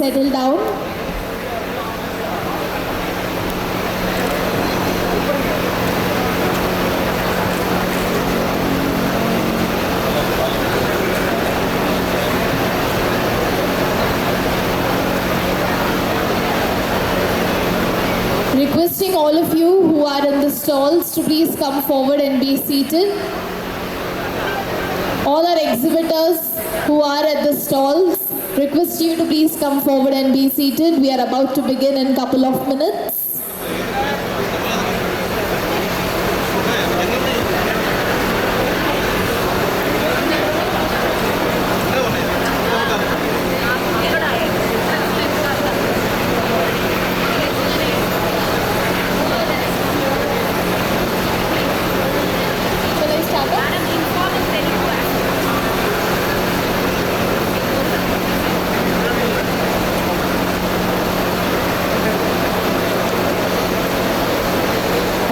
settle down. Requesting all of you who are in the stalls to please come forward and be seated. All our exhibitors who are at the stalls, request you to please come forward and be seated. We are about to begin in a couple of minutes.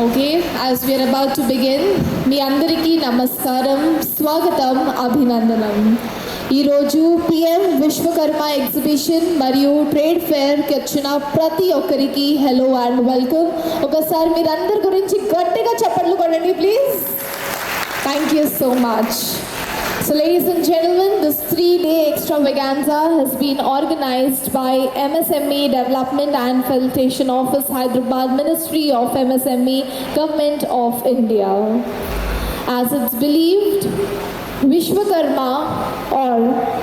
Okay, as we are about to begin, మీ అందరికీ నమస్కారం, స్వాగతం, అభినందనం. ఈరోజు PM Vishwakarma exhibition మరియు trade ఫేర్కి వచ్చిన ప్రతి ఒక్కరికి hello and welcome. ఒకసారి మీరందరి గురించి గట్టిగా చప్పట్లు కొట్టండి please. Thank you so much. So ladies and gentlemen, this 3-day extravaganza has been organized by MSME Development and Facilitation Office, Hyderabad, Ministry of MSME, Government of India. As it's believed, Vishwakarma or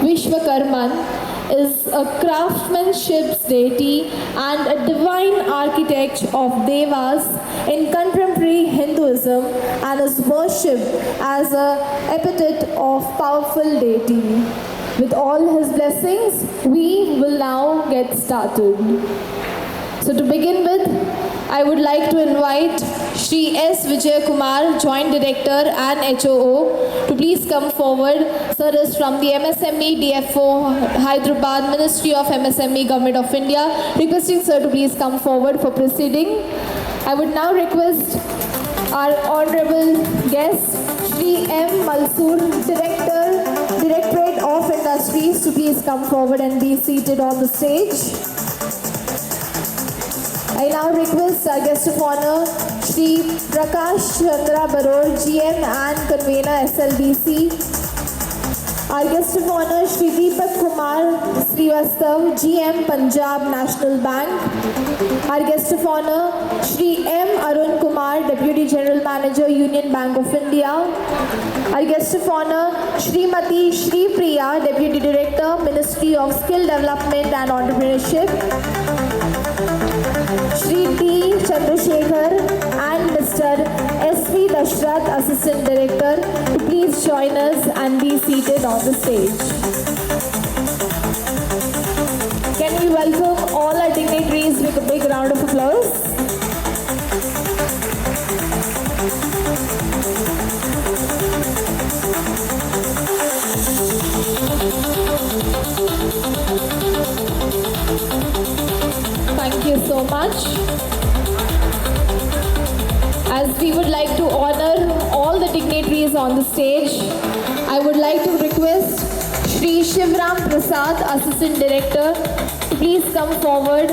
Vishwakarman is a craftsmanship deity and a divine architect of Devas in contemporary Hinduism and is worshipped as an epithet of powerful deity. With all his blessings, we will now get started. So to begin with, I would like to invite Shri S. Vijay Kumar, Joint Director and HOO, to please come forward. Sir is from the MSME DFO, Hyderabad, Ministry of MSME, Government of India. Requesting sir to please come forward for proceeding. I would now request our honorable guest, Shri M. Malsoor, Director, Directorate of Industries, to please come forward and be seated on the stage. I now request our guest of honor, Shri Prakash Chandra Baror, GM and Convener, SLBC. Our guest of honor, Shri Deepak Kumar Srivastav, GM, Punjab National Bank. Our guest of honor, Shri M. Arun Kumar, Deputy General Manager, Union Bank of India. Our guest of honor, Shrimati Shri Priya, Deputy Director, Ministry of Skill Development and Entrepreneurship. Shri T. Chandrasekhar and Mr. S.V. Dashrath, Assistant Director, to please join us and be seated on the stage. Can we welcome all our dignitaries with a big round of applause? Thank you so much. As we would like to honor all the dignitaries on the stage, I would like to request Shri Shivram Prasad, Assistant Director, to please come forward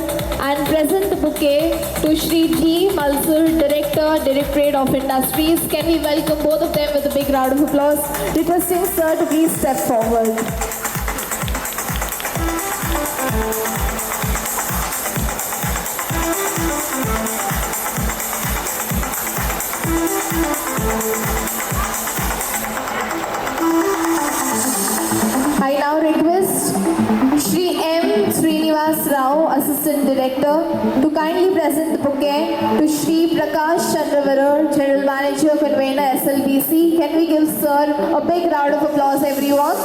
and present the bouquet to Shri G. Malsoor, Director, Directorate of Industries. Can we welcome both of them with a big round of applause? Requesting sir to please step forward. I now request Shri M. Srinivas Rao, Assistant Director, to kindly present the bouquet to Shri Prakash Chandra, General Manager, Convener, SLBC. Can we give sir a big round of applause, everyone?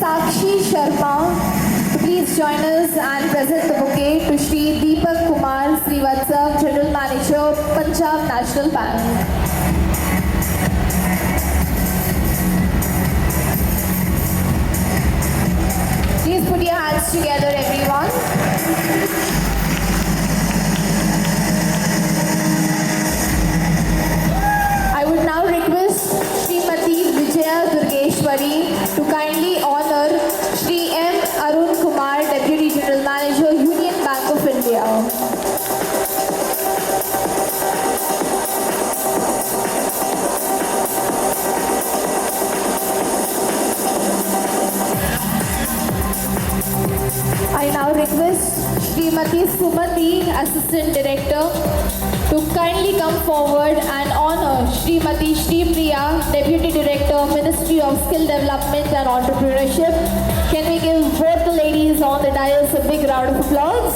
Sakshi Sharma to please join us and present the bouquet to Shri Deepak Kumar Srivastav, General Manager, Punjab National Bank. hands together, everyone. I would now request Srimati Vijaya Durgeshwari to kindly honor Shri M. Arun Kumar, Deputy General Manager, Union Bank of India. I now request Srimati Sumati, Assistant Director, to kindly come forward and honor Srimati Shri Priya, Deputy Director, Ministry of Skill Development and Entrepreneurship. Can we give both the ladies on the dais a big round of applause?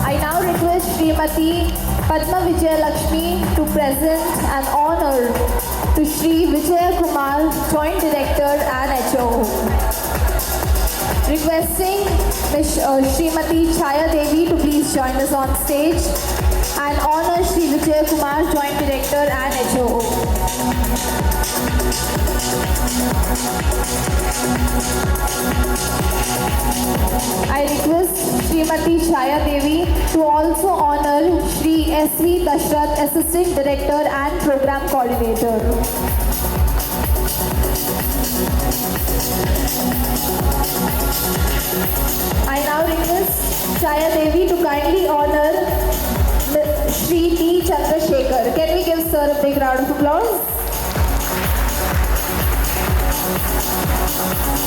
I now request Srimati Padma Vijaya Lakshmi to present and honor to Shri Vijaya Kumar, Joint Director and HO. Requesting Ms. Srimati Chaya Devi to please join us on stage and honor Shri Vijaya Kumar, Joint Director and HO. I request Srimati Chaya Devi to also honor Shri S.V. Dashrath, Assistant Director and Program Coordinator. I now request Chaya Devi to kindly honor Shri T. Chandrasekhar. Can we give sir a big round of applause?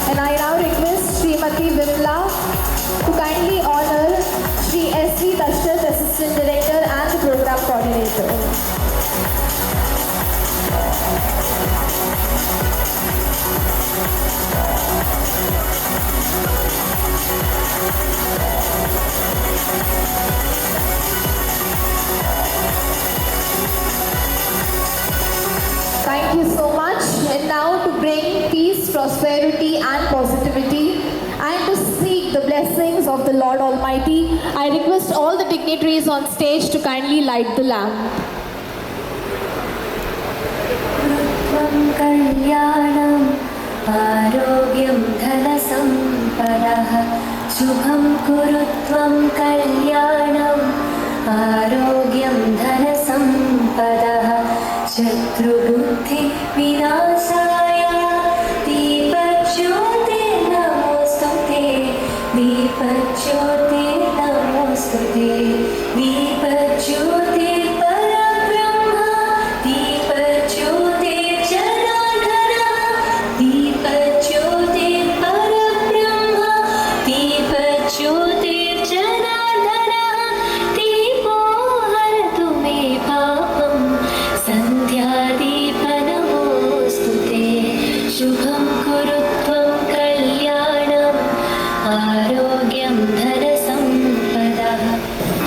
And I now request Srimati Vimla to kindly honor Shri S.V. Dashrath, Assistant Director and the Program Coordinator. Thank you so much. And now to bring peace, prosperity and positivity and to seek the blessings of the Lord Almighty, I request all the dignitaries on stage to kindly light the lamp. कल्याणं आरोग्यं धनसम्पदः शुभं कुरु त्वं कल्याणं आरोग्यं धनसम्पदः शत्रुबुद्धि विनाशाय दीपज्योते नमोस्तुते दीपज्योते नमोस्तुते दीपज्योते परब्रह्म दीपज्योते जनार्दन दीपज्योते परब्रह्म दीपज्योते जनार्दन दीपो हरतु मे पापं सन्ध्यादीपनमोऽस्तुते शुभं कुरु त्वं कल्याणम् आरोग्यं धनसम्पदः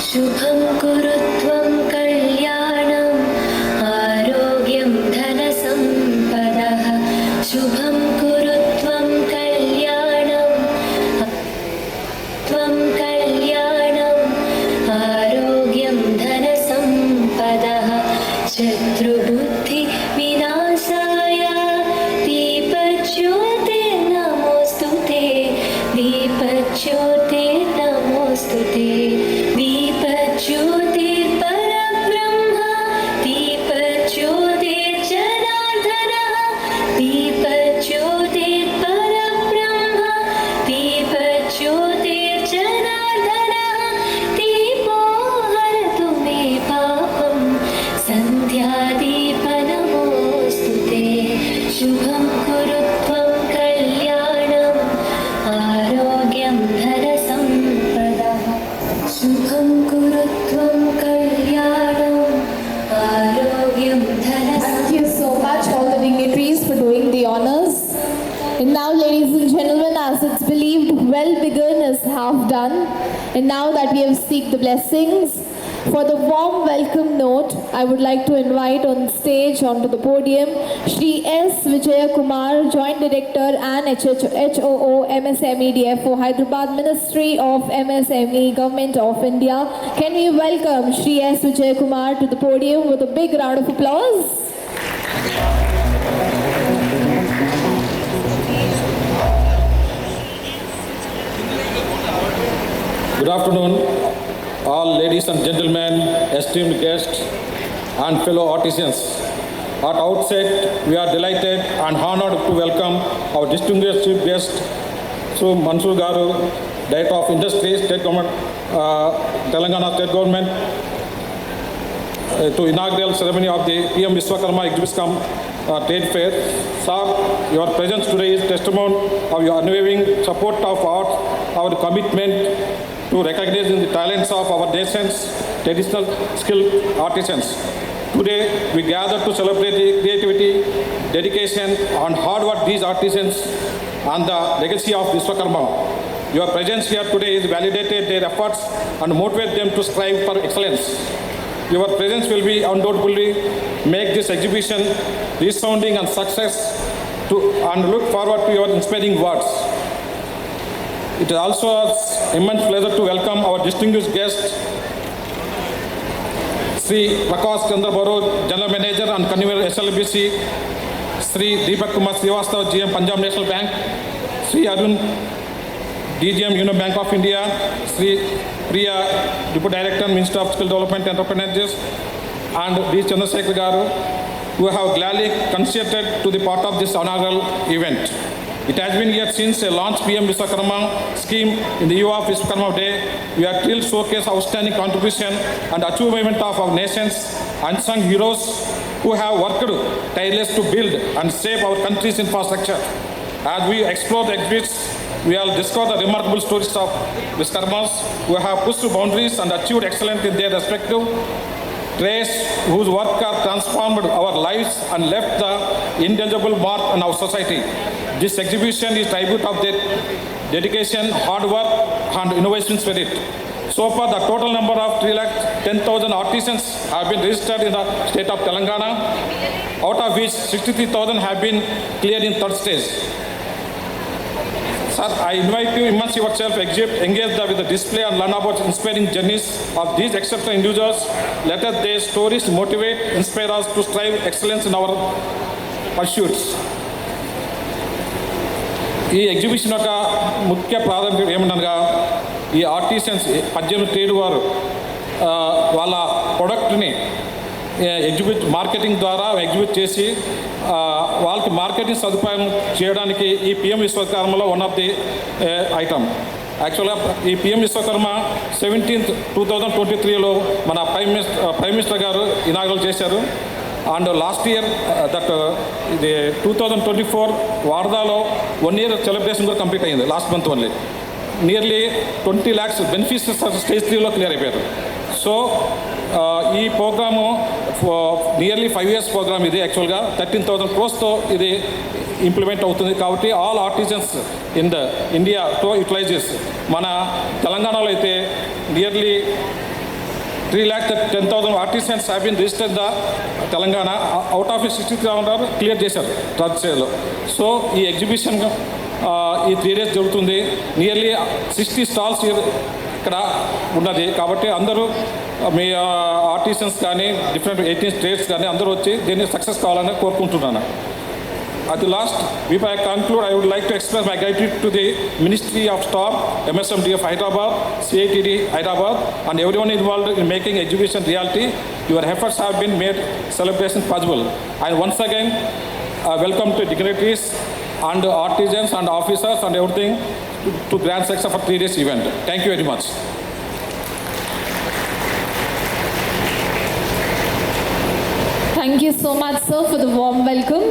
शुभं कुरु त्वं कल्याणम् आरोग्यं धनसम्पदः शुभं कुरु त्वं कल्याणम् आरोग्यं धनसम्पदः शत्रुबुद्धि विनाशाय दीपज्योते नमोस्तुते दीपज्योते नमोस्तुते दीपज्योते परब्रह्म दीपज्योते जनार्दन दीपज्योते परब्रह्म दीपज्योते जनार्दन दीपो हरतु मे पापं सन्ध्यादीपनमोऽस्तुते शुभं कुरु त्वं कल्याणम् आरोग्यं धनसम्पदः शुभं कुरु त्वं कल्याणम् आरोग्यं Thank you so much, all the dignitaries, for doing the honors. And now, ladies and gentlemen, as it's believed, well begun is half done. And now that we have seeked the blessings, for the warm welcome note, I would like to invite on stage onto the podium Shri S. Vijaya Kumar, Joint Director and HOO MSME DFO Hyderabad, Ministry of MSME, Government of India. Can we welcome Shri S. Vijaya Kumar to the podium with a big round of applause? Good afternoon, all ladies and gentlemen, esteemed guests, and fellow artisans. At outset, we are delighted and honored to welcome our distinguished chief guest, Sri Mansur Garu, Director of Industry, State Government, Telangana State Government, to inaugural ceremony of the PM Vishwakarma Exhibition Trade Fair. Sir, your presence today is testimony of your unwavering support of our commitment to recognizing the talents of our nation's traditional skilled artisans. Today, we gather to celebrate the creativity, dedication, and hard work these artisans and the legacy of Vishwakarma. Your presence here today has validated their efforts and motivate them to strive for excellence. Your presence will be undoubtedly make this exhibition resounding and success and look forward to your inspiring words. It is also an immense pleasure to welcome our distinguished guest, Sri Prakash Chandra Baro, General Manager and Convener SLBC, Sri Deepak Kumar Srivastava, GM Punjab National Bank, Sri Arun, DGM Union Bank of India, Sri Priya, Deputy Director, Minister of Skill Development and Entrepreneurs, and D. Chandrasekhar Garu, who have gladly consented to be part of this inaugural event. It has been years since a launch PM Vishwakarma scheme in the year of Vishwakarma Day. We are thrilled to showcase outstanding contribution and achievement of our nation's unsung heroes who have worked tirelessly to build and shape our country's infrastructure. As we explore the exhibits, we will discover the remarkable stories of Vishwakarmas who have pushed boundaries and achieved excellence in their respective trades, whose work has transformed our lives and left the indelible mark on our society. This exhibition is tribute of their dedication, hard work, and innovation spirit. So far, the total number of 310,000 artisans have been registered in the state of Telangana, out of which 63,000 have been cleared in third stage. Sir, I invite you to immerse yourself, engage with the display and learn about inspiring journeys of these exceptional individuals. Let us their stories motivate, inspire us to strive excellence in our pursuits. ఈ exhibition యొక్క ముఖ్య ప్రాధాన్యత ఏమనగా ఈ artisans 18 trade వారు వాళ్ళ ప్రొడక్ట్ని marketing ద్వారా exhibit చేసి వాళ్ళకి మార్కెటింగ్ సదుపాయం చేయడానికి ఈ పిఎం విశ్వకర్మలో వన్ ఆఫ్ ది ఐటమ్. యాక్చువల్గా ఈ పిఎం విశ్వకర్మ 17th 2023లో మన ప్రైమ్ మినిస్టర్ గారు ఇనాగరల్ చేశారు. అండ్ లాస్ట్ ఇయర్ దట్ ఇది 2024 వార్దాలో 1 year సెలబ్రేషన్ కూడా కంప్లీట్ అయ్యింది last month only. Nearly 20 lakhs beneficiaries stage 3లో క్లియర్ అయిపోయారు. సో ఈ ప్రోగ్రాము నియర్లీ 5 years ప్రోగ్రామ్ ఇది. యాక్చువల్గా 13,000 crores ఇది ఇంప్లిమెంట్ అవుతుంది. కాబట్టి ఆల్ ఆర్టిజన్స్ ఇన్ ద ఇండియాతో యూటిలైజెస్. మన తెలంగాణలో అయితే nearly 310,000 artisans have been registered in the Telangana. Out of 63,000 clear చేశారు థర్డ్ స్టేజ్లో. సో ఈ ఎగ్జిబిషన్ ఈ 3 days జరుగుతుంది. నియర్లీ 60 stalls ఇక్కడ ఉన్నది. కాబట్టి అందరూ మీ ఆర్టిసన్స్ కానీ డిఫరెంట్ 18 states కానీ అందరూ వచ్చి దీన్ని సక్సెస్ కావాలని కోరుకుంటున్నాను. At the last, before I conclude, I would like to express my gratitude to the Ministry of Star, MSMDF Hyderabad, CITD Hyderabad, and everyone involved in making exhibition reality. Your efforts have been made celebration possible. And once again, welcome to dignitaries and artisans and officers and everything to grand success for 3 days event. Thank you very much. Thank you so much, sir, for the warm welcome.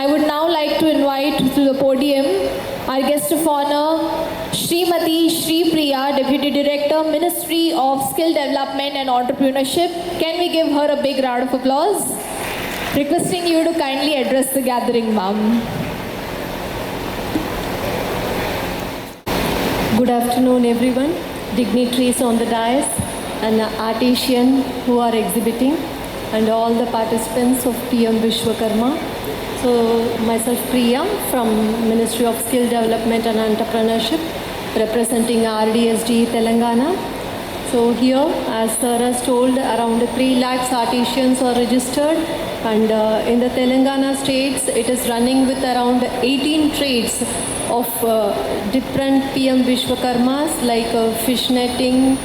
I would now like to invite to the podium our guest of honor, Srimati Shri Priya, Deputy Director, Ministry of Skill Development and Entrepreneurship. Can we give her a big round of applause? Requesting you to kindly address the gathering, ma'am. Good afternoon, everyone. Dignitaries on the dais and artisans who are exhibiting, and all the participants of PM Vishwakarma. So, myself Priya from Ministry of Skill Development and Entrepreneurship, representing RDSD Telangana. So here, as sir has told, around 3 lakhs artisans are registered, and in the Telangana states, it is running with around 18 trades of different PM Vishwakarmas like fish netting,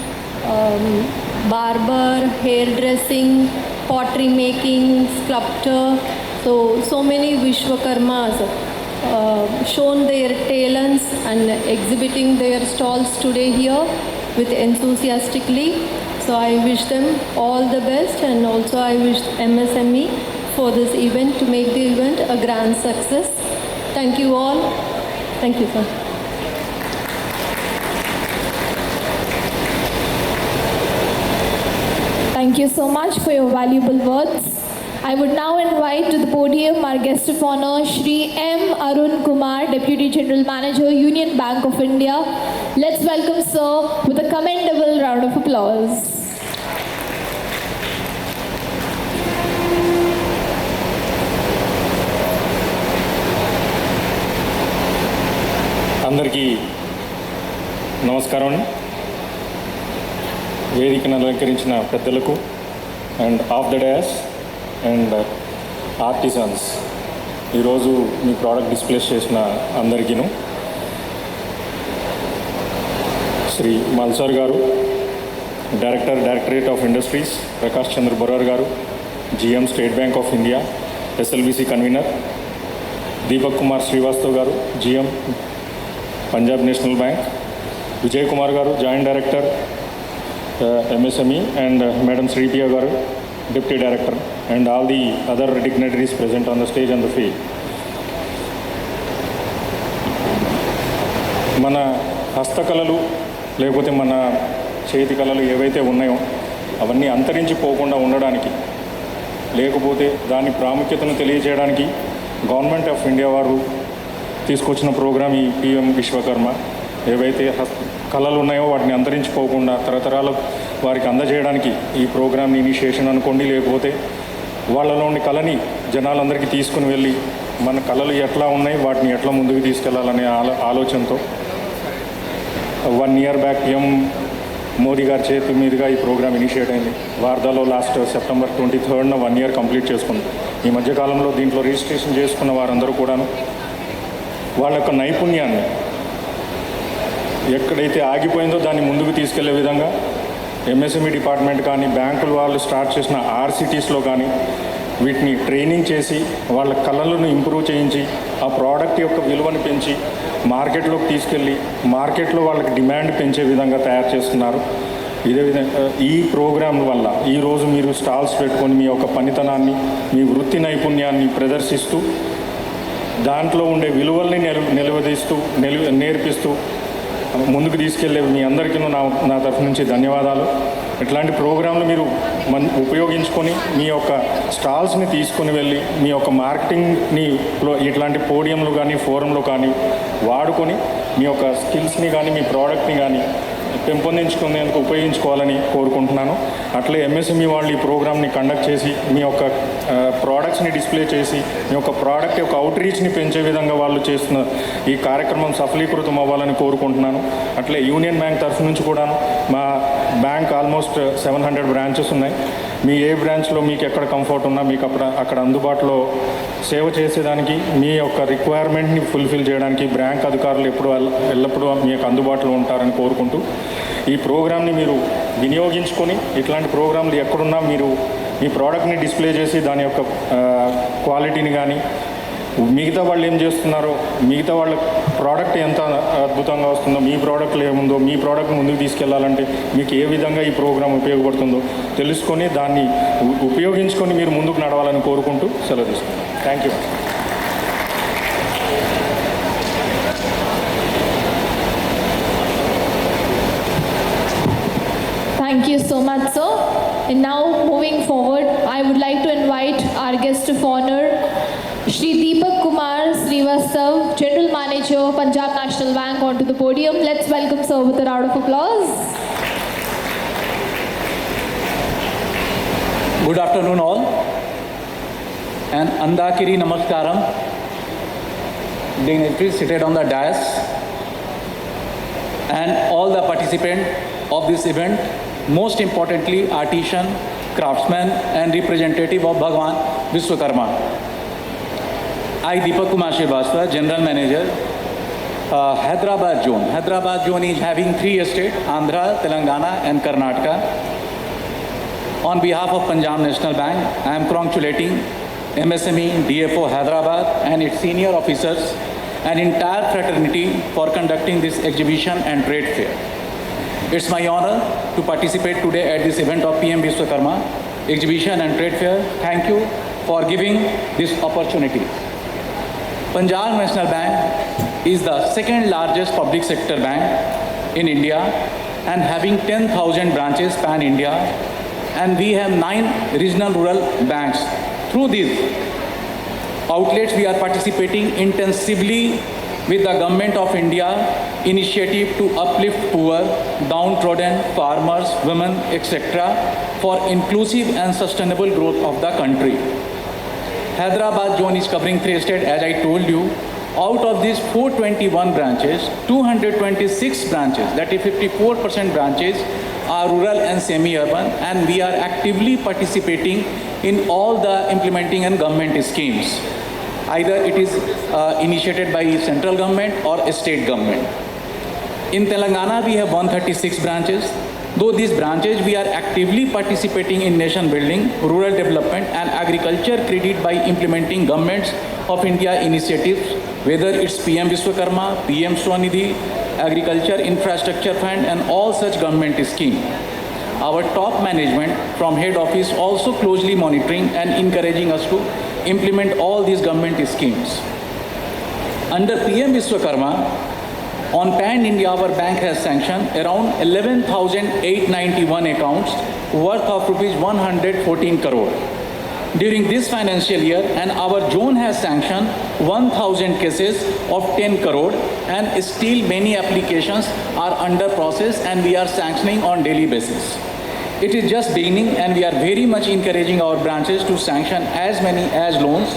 barber, hairdressing, pottery making, sculptor. So many Vishwakarmas shown their talents and exhibiting their stalls today here with enthusiastically. So I wish them all the best, and also I wish MSME for this event to make the event a grand success. Thank you all. Thank you, sir. Thank you so much for your valuable words. I would now invite to the podium our guest of honor, Shri M. Arun Kumar, Deputy General Manager, Union Bank of India. Let's welcome sir with a commendable round of applause. అందరికీ నమస్కారం. వేదికను అలంకరించిన పెద్దలకు and of the dash and artisans, ఈరోజు మీ product displays చేసిన అందరికీను, శ్రీ మల్సర్ గారు, directorate of industries Prakash Chandra Borar గారు, GM state bank of India SLBC convener, Deepak Kumar Srivastav గారు, GM Punjab national bank, Vijay Kumar గారు, joint director MSME, and Madam Sripriya garu, Deputy Director, and all the other dignitaries present on the stage and the field. మన హస్తకళలు లేకపోతే మన చేతి కళలు ఏవైతే ఉన్నాయో అవన్నీ అంతరించిపోకుండా ఉండడానికి, లేకపోతే దాని ప్రాముఖ్యతను తెలియజేయడానికి గవర్నమెంట్ ఆఫ్ ఇండియా వారు తీసుకొచ్చిన ప్రోగ్రామ్ ఈ PM విశ్వకర్మ. ఏవైతే కళలు ఉన్నాయో వాటిని అంతరించిపోకుండా తరతరాల వారికి అందజేయడానికి ఈ ప్రోగ్రామ్ని ఇనిషియేషన్ అనుకోండి, లేకపోతే వాళ్ళలోని కళని జనాలందరికీ తీసుకుని వెళ్ళి మన కళలు ఎట్లా ఉన్నాయి వాటిని ఎట్లా ముందుకు తీసుకెళ్లాలనే ఆలోచనతో 1 year బ్యాక్ PM మోదీ గారి చేతి మీదుగా ఈ ప్రోగ్రామ్ ఇనిషియేట్ అయింది. వార్దాలో లాస్ట్ September 23rd 1 year కంప్లీట్ చేసుకుంది. ఈ మధ్యకాలంలో దీంట్లో రిజిస్ట్రేషన్ చేసుకున్న వారందరూ కూడాను వాళ్ళ యొక్క నైపుణ్యాన్ని ఎక్కడైతే ఆగిపోయిందో దాన్ని ముందుకు తీసుకెళ్లే విధంగా MSME డిపార్ట్మెంట్ కానీ బ్యాంకులు వాళ్ళు స్టార్ట్ చేసిన RCTsలో కానీ వీటిని ట్రైనింగ్ చేసి వాళ్ళ కళలను ఇంప్రూవ్ చేయించి ఆ ప్రోడక్ట్ యొక్క విలువను పెంచి మార్కెట్లోకి తీసుకెళ్ళి మార్కెట్లో వాళ్ళకి డిమాండ్ పెంచే విధంగా తయారు చేస్తున్నారు. ఇదే విధంగా ఈ ప్రోగ్రాం వల్ల ఈరోజు మీరు స్టాల్స్ పెట్టుకొని మీ యొక్క పనితనాన్ని, మీ వృత్తి నైపుణ్యాన్ని ప్రదర్శిస్తూ దాంట్లో ఉండే విలువల్ని నిలవదీస్తూ నేర్పిస్తూ ముందుకు తీసుకెళ్లే మీ అందరికీ నా తరఫు నుంచి ధన్యవాదాలు. ఇట్లాంటి ప్రోగ్రాంలు మీరు ఉపయోగించుకొని మీ యొక్క స్టాల్స్ని తీసుకుని వెళ్ళి మీ యొక్క మార్కెటింగ్ని ఇట్లాంటి పోడియంలు కానీ ఫోరంలో కానీ వాడుకొని మీ యొక్క స్కిల్స్ని కానీ మీ ప్రోడక్ట్ని కానీ పెంపొందించుకునేందుకు ఉపయోగించుకోవాలని కోరుకుంటున్నాను. అట్లే MSME వాళ్ళు ఈ ప్రోగ్రామ్ని కండక్ట్ చేసి మీ యొక్క ప్రోడక్ట్స్ని డిస్ప్లే చేసి మీ యొక్క ప్రోడక్ట్ యొక్క అవుట్రీచ్ని పెంచే విధంగా వాళ్ళు చేస్తున్న ఈ కార్యక్రమం సఫలీకృతం అవ్వాలని కోరుకుంటున్నాను. అట్లే యూనియన్ బ్యాంక్ తరఫు నుంచి కూడాను మా బ్యాంక్ ఆల్మోస్ట్ 700 బ్రాంచెస్ ఉన్నాయి. మీ ఏ బ్రాంచ్లో మీకు ఎక్కడ కంఫర్ట్ ఉన్నా మీకు అక్కడ అందుబాటులో సేవ చేసేదానికి మీ యొక్క రిక్వైర్మెంట్ని ఫుల్ఫిల్ చేయడానికి బ్యాంక్ అధికారులు ఎల్లప్పుడూ మీకు అందుబాటులో ఉంటారని కోరుకుంటూ ఈ ప్రోగ్రామ్ని మీరు వినియోగించుకొని ఇట్లాంటి ప్రోగ్రాంలు ఎక్కడున్నా మీరు మీ ప్రోడక్ట్ని డిస్ప్లే చేసి దాని యొక్క క్వాలిటీని కానీ మిగతా వాళ్ళు ఏం చేస్తున్నారో మిగతా వాళ్ళ ప్రోడక్ట్ ఎంత అద్భుతంగా వస్తుందో మీ ప్రోడక్ట్లో ఏముందో మీ ప్రోడక్ట్ ముందుకు తీసుకెళ్లాలంటే మీకు ఏ విధంగా ఈ ప్రోగ్రామ్ ఉపయోగపడుతుందో తెలుసుకొని దాన్ని ఉపయోగించుకొని మీరు ముందుకు నడవాలని కోరుకుంటూ సెలవు తీసుకుంటాను. Thank you. Thank you so much, sir. And now moving forward, I would like to invite our guest of honor, Shri Deepak Kumar Srivastav, General Manager, Punjab National Bank, onto the podium. Let's welcome sir with a round of applause. Good afternoon all, and Andakiri Namaskaram, dignitaries seated on the dais, and all the participants of this event, most importantly artisan, craftsman and representative of Bhagwan Vishwakarma. I, Deepak Kumar Srivastava, General Manager, Hyderabad zone. Hyderabad zone is having 3 states, Andhra, Telangana and Karnataka. On behalf of Punjab National Bank, I am congratulating MSME DFO Hyderabad and its senior officers and entire fraternity for conducting this exhibition and trade fair. It's my honor to participate today at this event of PM Vishwakarma exhibition and trade fair. Thank you for giving this opportunity. Punjab National Bank is the second largest public sector bank in India and having 10,000 branches pan-India, and we have 9 regional rural banks. Through these outlets, we are participating intensively with the Government of India initiative to uplift poor, downtrodden, farmers, women, etc. for inclusive and sustainable growth of the country. Hyderabad zone is covering 3 states, as I told you. Out of these 421 branches, 226 branches, that is 54% branches, are rural and semi-urban, and we are actively participating in all the implementing and government schemes. Either it is initiated by central government or state government. In Telangana, we have 136 branches. Though these branches, we are actively participating in nation building, rural development and agriculture credit by implementing governments of India initiatives, whether it's PM Vishwakarma, PM Swanidhi, Agriculture Infrastructure Fund and all such government schemes. Our top management from head office also closely monitoring and encouraging us to implement all these government schemes. Under PM Vishwakarma, on Pan India, our bank has sanctioned around 11,891 accounts worth of rupees 114 crore during this financial year, and our zone has sanctioned 1,000 cases of 10 crore, and still many applications are under process and we are sanctioning on daily basis. It is just beginning, and we are very much encouraging our branches to sanction as many as loans,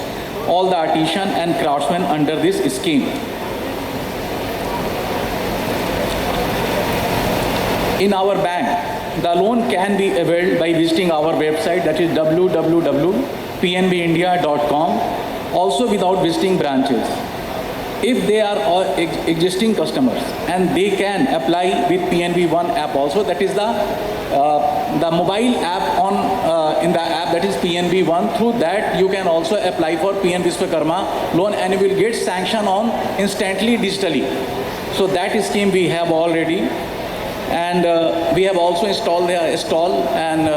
all the artisan and craftsmen under this scheme. In our bank, the loan can be availed by visiting our website, that is www.pnbindia.com, also without visiting branches. If they are all existing customers, and they can apply with PNB One app also, that is the mobile app on in the app, that is PNB One. Through that you can also apply for PM Vishwakarma loan and you will get sanction on instantly digitally. So that scheme we have already. And we have also installed their stall, and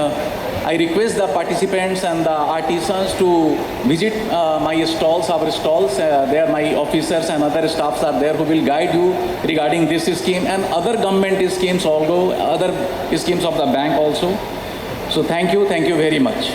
I request the participants and the artisans to visit my stalls, our stalls. There my officers and other staffs are there who will guide you regarding this scheme and other government schemes also, other schemes of the bank also. So thank you very much.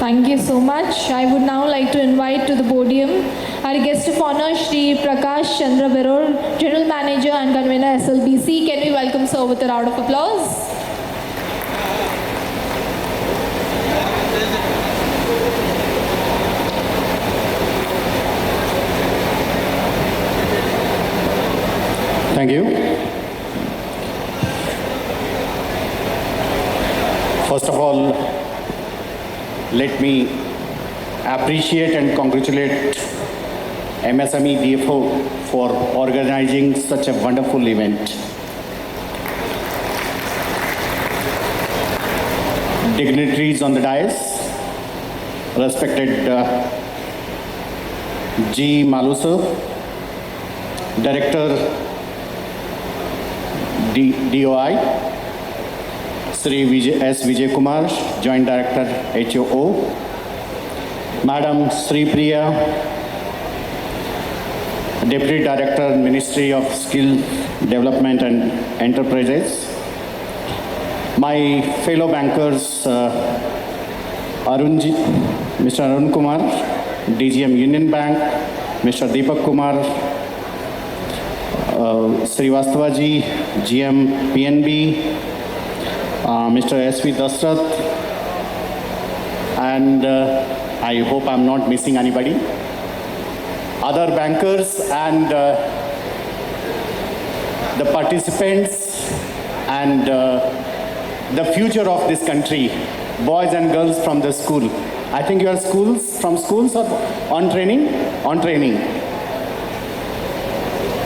Thank you so much. I would now like to invite to the podium our guest of honor, Shri Prakash Chandra Beror, General Manager and Convener SLBC. Can we welcome sir with a round of applause? Thank you. First of all, let me appreciate and congratulate MSME DFO for organizing such a wonderful event. Dignitaries on the dais, respected G. Malu sir, Director DOI, Sri S. Vijay Kumar, Joint Director HOO, Madam Sri Priya, Deputy Director, Ministry of Skill Development and Enterprises, my fellow bankers, Mr. Arun Kumar, DGM Union Bank, Mr. Deepak Kumar, Srivastava ji, GM PNB, Mr. S.V. Dasrath, and I hope I'm not missing anybody, other bankers and the participants and the future of this country, boys and girls from the school. I think you are from schools or on training? On training.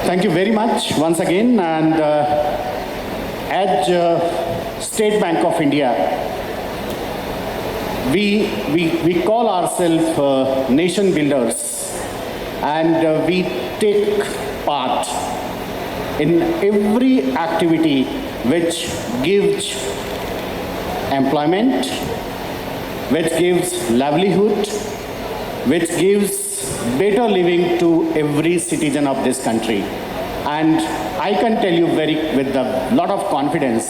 Thank you very much once again. And at State Bank of India, we call ourselves nation builders, and we take part in every activity which gives employment, which gives livelihood, which gives better living to every citizen of this country. And I can tell you with a lot of confidence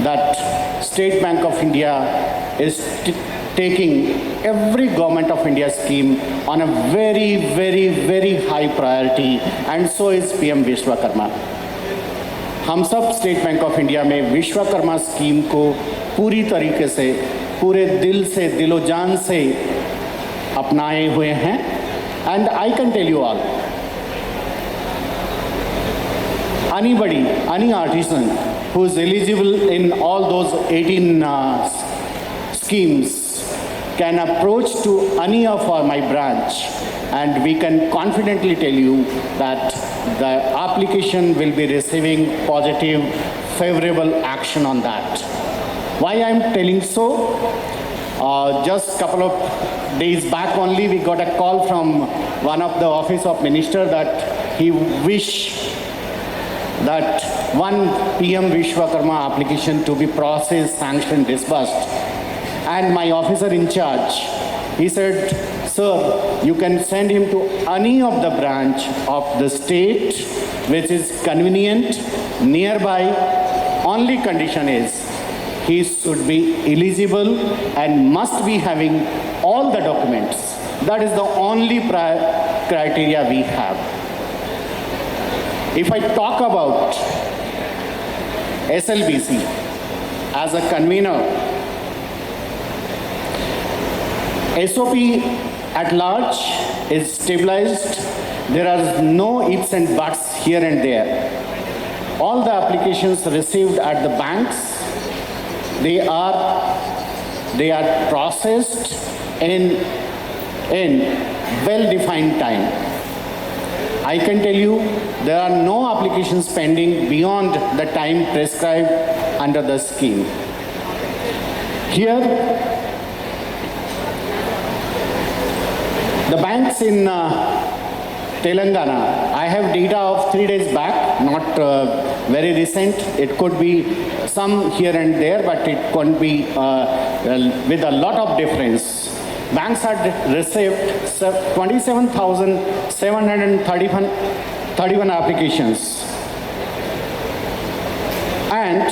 that State Bank of India is taking every Government of India scheme on a very, very, very high priority, and so is PM Vishwakarma. हम सब state bank of India में Vishwakarma scheme को पूरी तरीके से, पूरे दिल से, दिलो जान से अपनाए हुए हैं. And I can tell you all, anybody, any artisan who is eligible in all those 18 schemes can approach to any of my branch, and we can confidently tell you that the application will be receiving positive, favorable action on that. Why I am telling so? Just couple of days back only, we got a call from one of the office of minister that he wish that one PM Vishwakarma application to be processed, sanctioned, disbursed. And my officer in charge, he said, sir, you can send him to any of the branch of the state which is convenient, nearby. Only condition is he should be eligible and must be having all the documents. That is the only criteria we have. If I talk about SLBC as a convener, SOP at large is stabilized. There are no ifs and buts here and there. All the applications received at the banks, they are processed in well-defined time. I can tell you there are no applications pending beyond the time prescribed under the scheme. Here, the banks in Telangana, I have data of 3 days back, not very recent. It could be some here and there, but it could be with a lot of difference. Banks had received 27,731 applications. And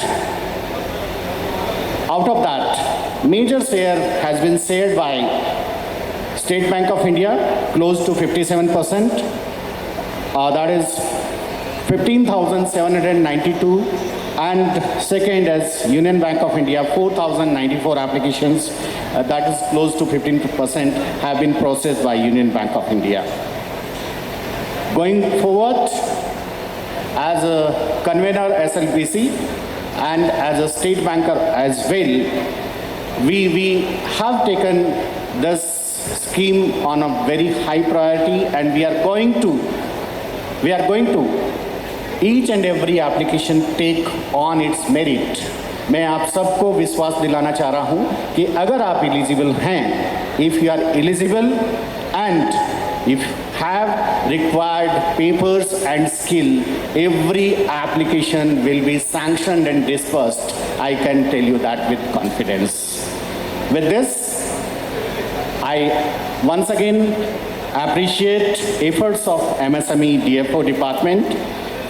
out of that, major share has been shared by State Bank of India, close to 57%. That is 15,792. And second is Union Bank of India, 4,094 applications. That is close to 15% have been processed by Union Bank of India. Going forward, as a convener SLBC and as a state banker as well, we have taken this scheme on a very high priority, and we are going to each and every application take on its merit. मैं आप सबको विश्वास दिलाना चाह रहा हूँ कि अगर आप एलिजिबल हैं, if you are eligible and if have required papers and skill, every application will be sanctioned and disbursed. I can tell you that with confidence. With this, I once again appreciate efforts of MSME DFO department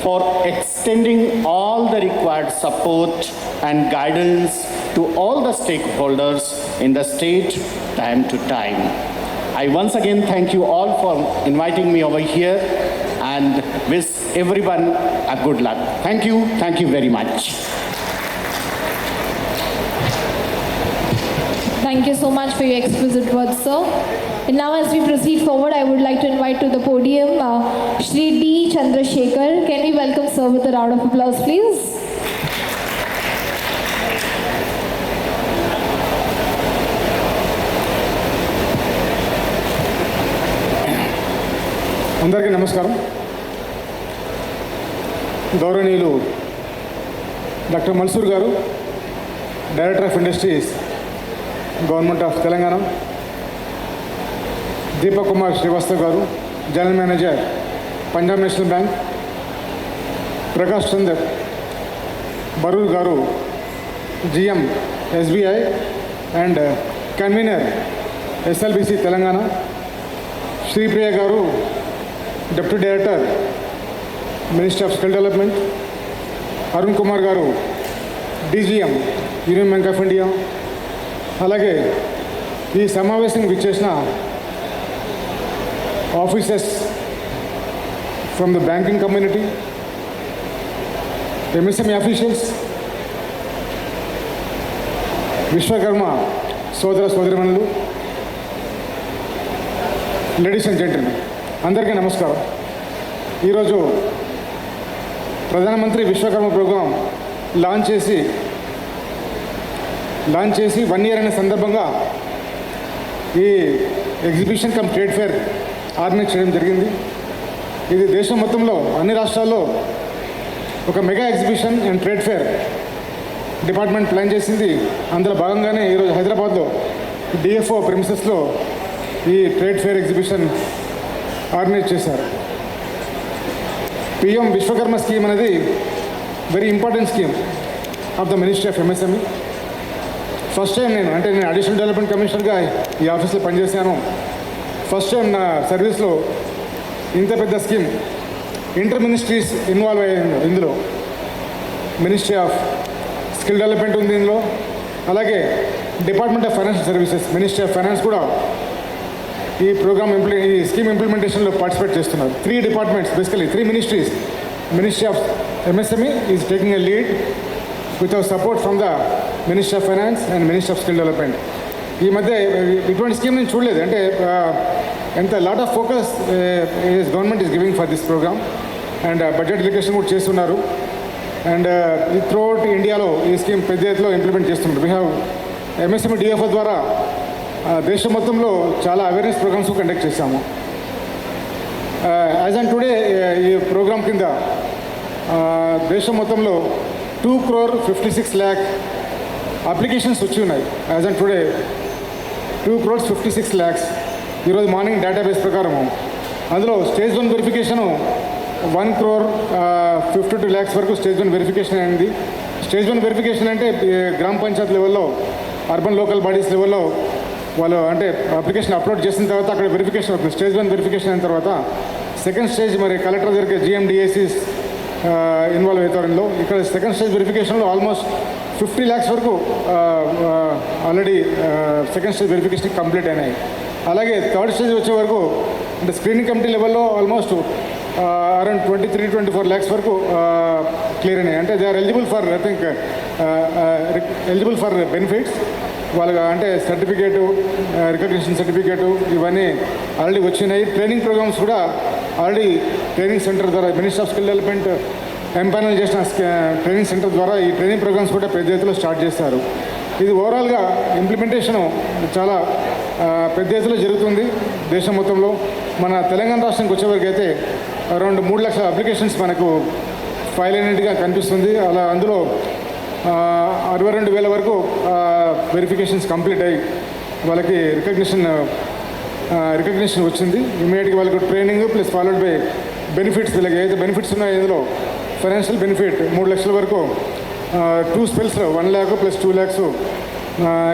for extending all the required support and guidance to all the stakeholders in the state time to time. I once again thank you all for inviting me over here and wish everyone a good luck. Thank you very much. Thank you so much for your explicit words, sir. And now as we proceed forward, I would like to invite to the podium Shri D. Chandrasekhar. Can we welcome sir with a round of applause, please? అందరికీ నమస్కారం. గౌరవనీయులు doctor Mansoor గారు, director of industries, government of Telangana, Deepak Kumar Srivastav గారు, general manager, Punjab national bank, Prakash Chander Baroor గారు, GM SBI and convener SLBC Telangana, Sripriya గారు, deputy director, ministry of skill development, Arun Kumar గారు, DGM, union bank of India, అలాగే ఈ సమావేశం విచ్చేసిన officers from the banking community, MSME officials, Vishwakarma సోదర సోదరిమణులు, లేడీస్ అండ్ జెంటిల్మెన్, అందరికీ నమస్కారం. ఈరోజు ప్రధానమంత్రి విశ్వకర్మ ప్రోగ్రాం లాంచ్ చేసి 1 year అయిన సందర్భంగా ఈ exhibition come trade fair organise చేయడం జరిగింది. ఇది దేశం మొత్తంలో అన్ని రాష్ట్రాల్లో ఒక mega exhibition and trade fair department plan చేసింది. అందులో భాగంగానే ఈరోజు హైదరాబాద్లో డిఎఫ్ఓ ప్రిమిసెస్లో ఈ ట్రేడ్ ఫేర్ ఎగ్జిబిషన్ ఆర్గనైజ్ చేశారు. పిఎం విశ్వకర్మ స్కీమ్ అనేది very important scheme of the ministry of MSME. First time నేను అడిషనల్ డెవలప్మెంట్ కమిషనర్గా ఈ ఆఫీస్లో పనిచేశాను. ఫస్ట్ టైం నా సర్వీస్లో ఇంత పెద్ద స్కీమ్, ఇంటర్ మినిస్ట్రీస్ ఇన్వాల్వ్ అయ్యాయి. ఇందులో మినిస్ట్రీ ఆఫ్ స్కిల్ డెవలప్మెంట్ ఉంది ఇందులో, అలాగే department of financial services, ministry of finance కూడా ఈ ప్రోగ్రామ్ ఈ స్కీమ్ ఇంప్లిమెంటేషన్లో పార్టిసిపేట్ చేస్తున్నారు. 3 departments, basically 3 ministries. Ministry of MSME is taking a lead with our support from the ministry of finance and ministry of skill development. ఈ మధ్య ఇటువంటి scheme నేను చూడలేదు. అంటే ఎంత lot of focus government is giving for this programme and budget allocation కూడా చేస్తున్నారు. And throughout ఇండియాలో ఈ స్కీమ్ పెద్ద ఎత్తులో ఇంప్లిమెంట్ చేస్తున్నారు. వీ హ్యావ్ ఎంఎస్ఎంఈ డిఎఫ్ఓ ద్వారా దేశం మొత్తంలో చాలా అవేర్నెస్ ప్రోగ్రామ్స్ కండక్ట్ చేశాము. యాజ్ అండ్ టుడే ఈ ప్రోగ్రామ్ కింద దేశం మొత్తంలో 2,56,00,000 అప్లికేషన్స్ వచ్చి ఉన్నాయి. యాజ్ అండ్ టుడే 2,56,00,000 ఈరోజు మార్నింగ్ డేటాబేస్ ప్రకారము. అందులో స్టేజ్ 1 వెరిఫికేషను 1,52,00,000 వరకు స్టేజ్ 1 వెరిఫికేషన్ అయింది. స్టేజ్ 1 వెరిఫికేషన్ అంటే గ్రామ పంచాయత్ లెవెల్లో, అర్బన్ లోకల్ బాడీస్ లెవెల్లో వాళ్ళు అంటే అప్లికేషన్ అప్లోడ్ చేసిన తర్వాత అక్కడ వెరిఫికేషన్ అవుతుంది. స్టేజ్ 1 వెరిఫికేషన్ అయిన తర్వాత సెకండ్ స్టేజ్ మరి కలెక్టర్ దగ్గరికి జిఎండిఏసీస్ ఇన్వాల్వ్ అవుతారు. ఇందులో ఇక్కడ సెకండ్ స్టేజ్ వెరిఫికేషన్లో ఆల్మోస్ట్ 50 lakhs వరకు already second stage verification complete అయినాయి. అలాగే థర్డ్ స్టేజ్ వచ్చే వరకు అంటే స్క్రీనింగ్ కమిటీ లెవెల్లో ఆల్మోస్ట్ అరౌండ్ 23-24 lakhs వరకు క్లియర్ అయినాయి. అంటే they are eligible for eligible for benefits. వాళ్ళకి అంటే సర్టిఫికేటు, రికగ్నిషన్ సర్టిఫికేటు ఇవన్నీ ఆల్రెడీ వచ్చినాయి. ట్రైనింగ్ ప్రోగ్రామ్స్ కూడా ఆల్రెడీ ట్రైనింగ్ సెంటర్ ద్వారా ministry of skill development empanel చేసిన ట్రైనింగ్ సెంటర్ ద్వారా ఈ ట్రైనింగ్ ప్రోగ్రామ్స్ కూడా పెద్ద ఎత్తులో స్టార్ట్ చేస్తారు. ఇది ఓవరాల్గా ఇంప్లిమెంటేషను చాలా పెద్ద ఎత్తులో జరుగుతుంది దేశం మొత్తంలో. మన తెలంగాణ రాష్ట్రానికి వచ్చేవరకు అయితే అరౌండ్ 3 లక్షల అప్లికేషన్స్ మనకు ఫైల్ అయినట్టుగా కనిపిస్తుంది. అలా అందులో 62,000 వరకు వెరిఫికేషన్స్ కంప్లీట్ అయ్యి వాళ్ళకి రికగ్నిషన్ వచ్చింది. ఇమీడియట్గా వాళ్ళకి training plus followed by benefits. వీళ్ళకి ఏదైతే బెనిఫిట్స్ ఉన్నాయో ఇందులో ఫైనాన్షియల్ బెనిఫిట్ 3 లక్షల వరకు 2 స్పెల్స్లో 1 lakh ప్లస్ 2 lakhs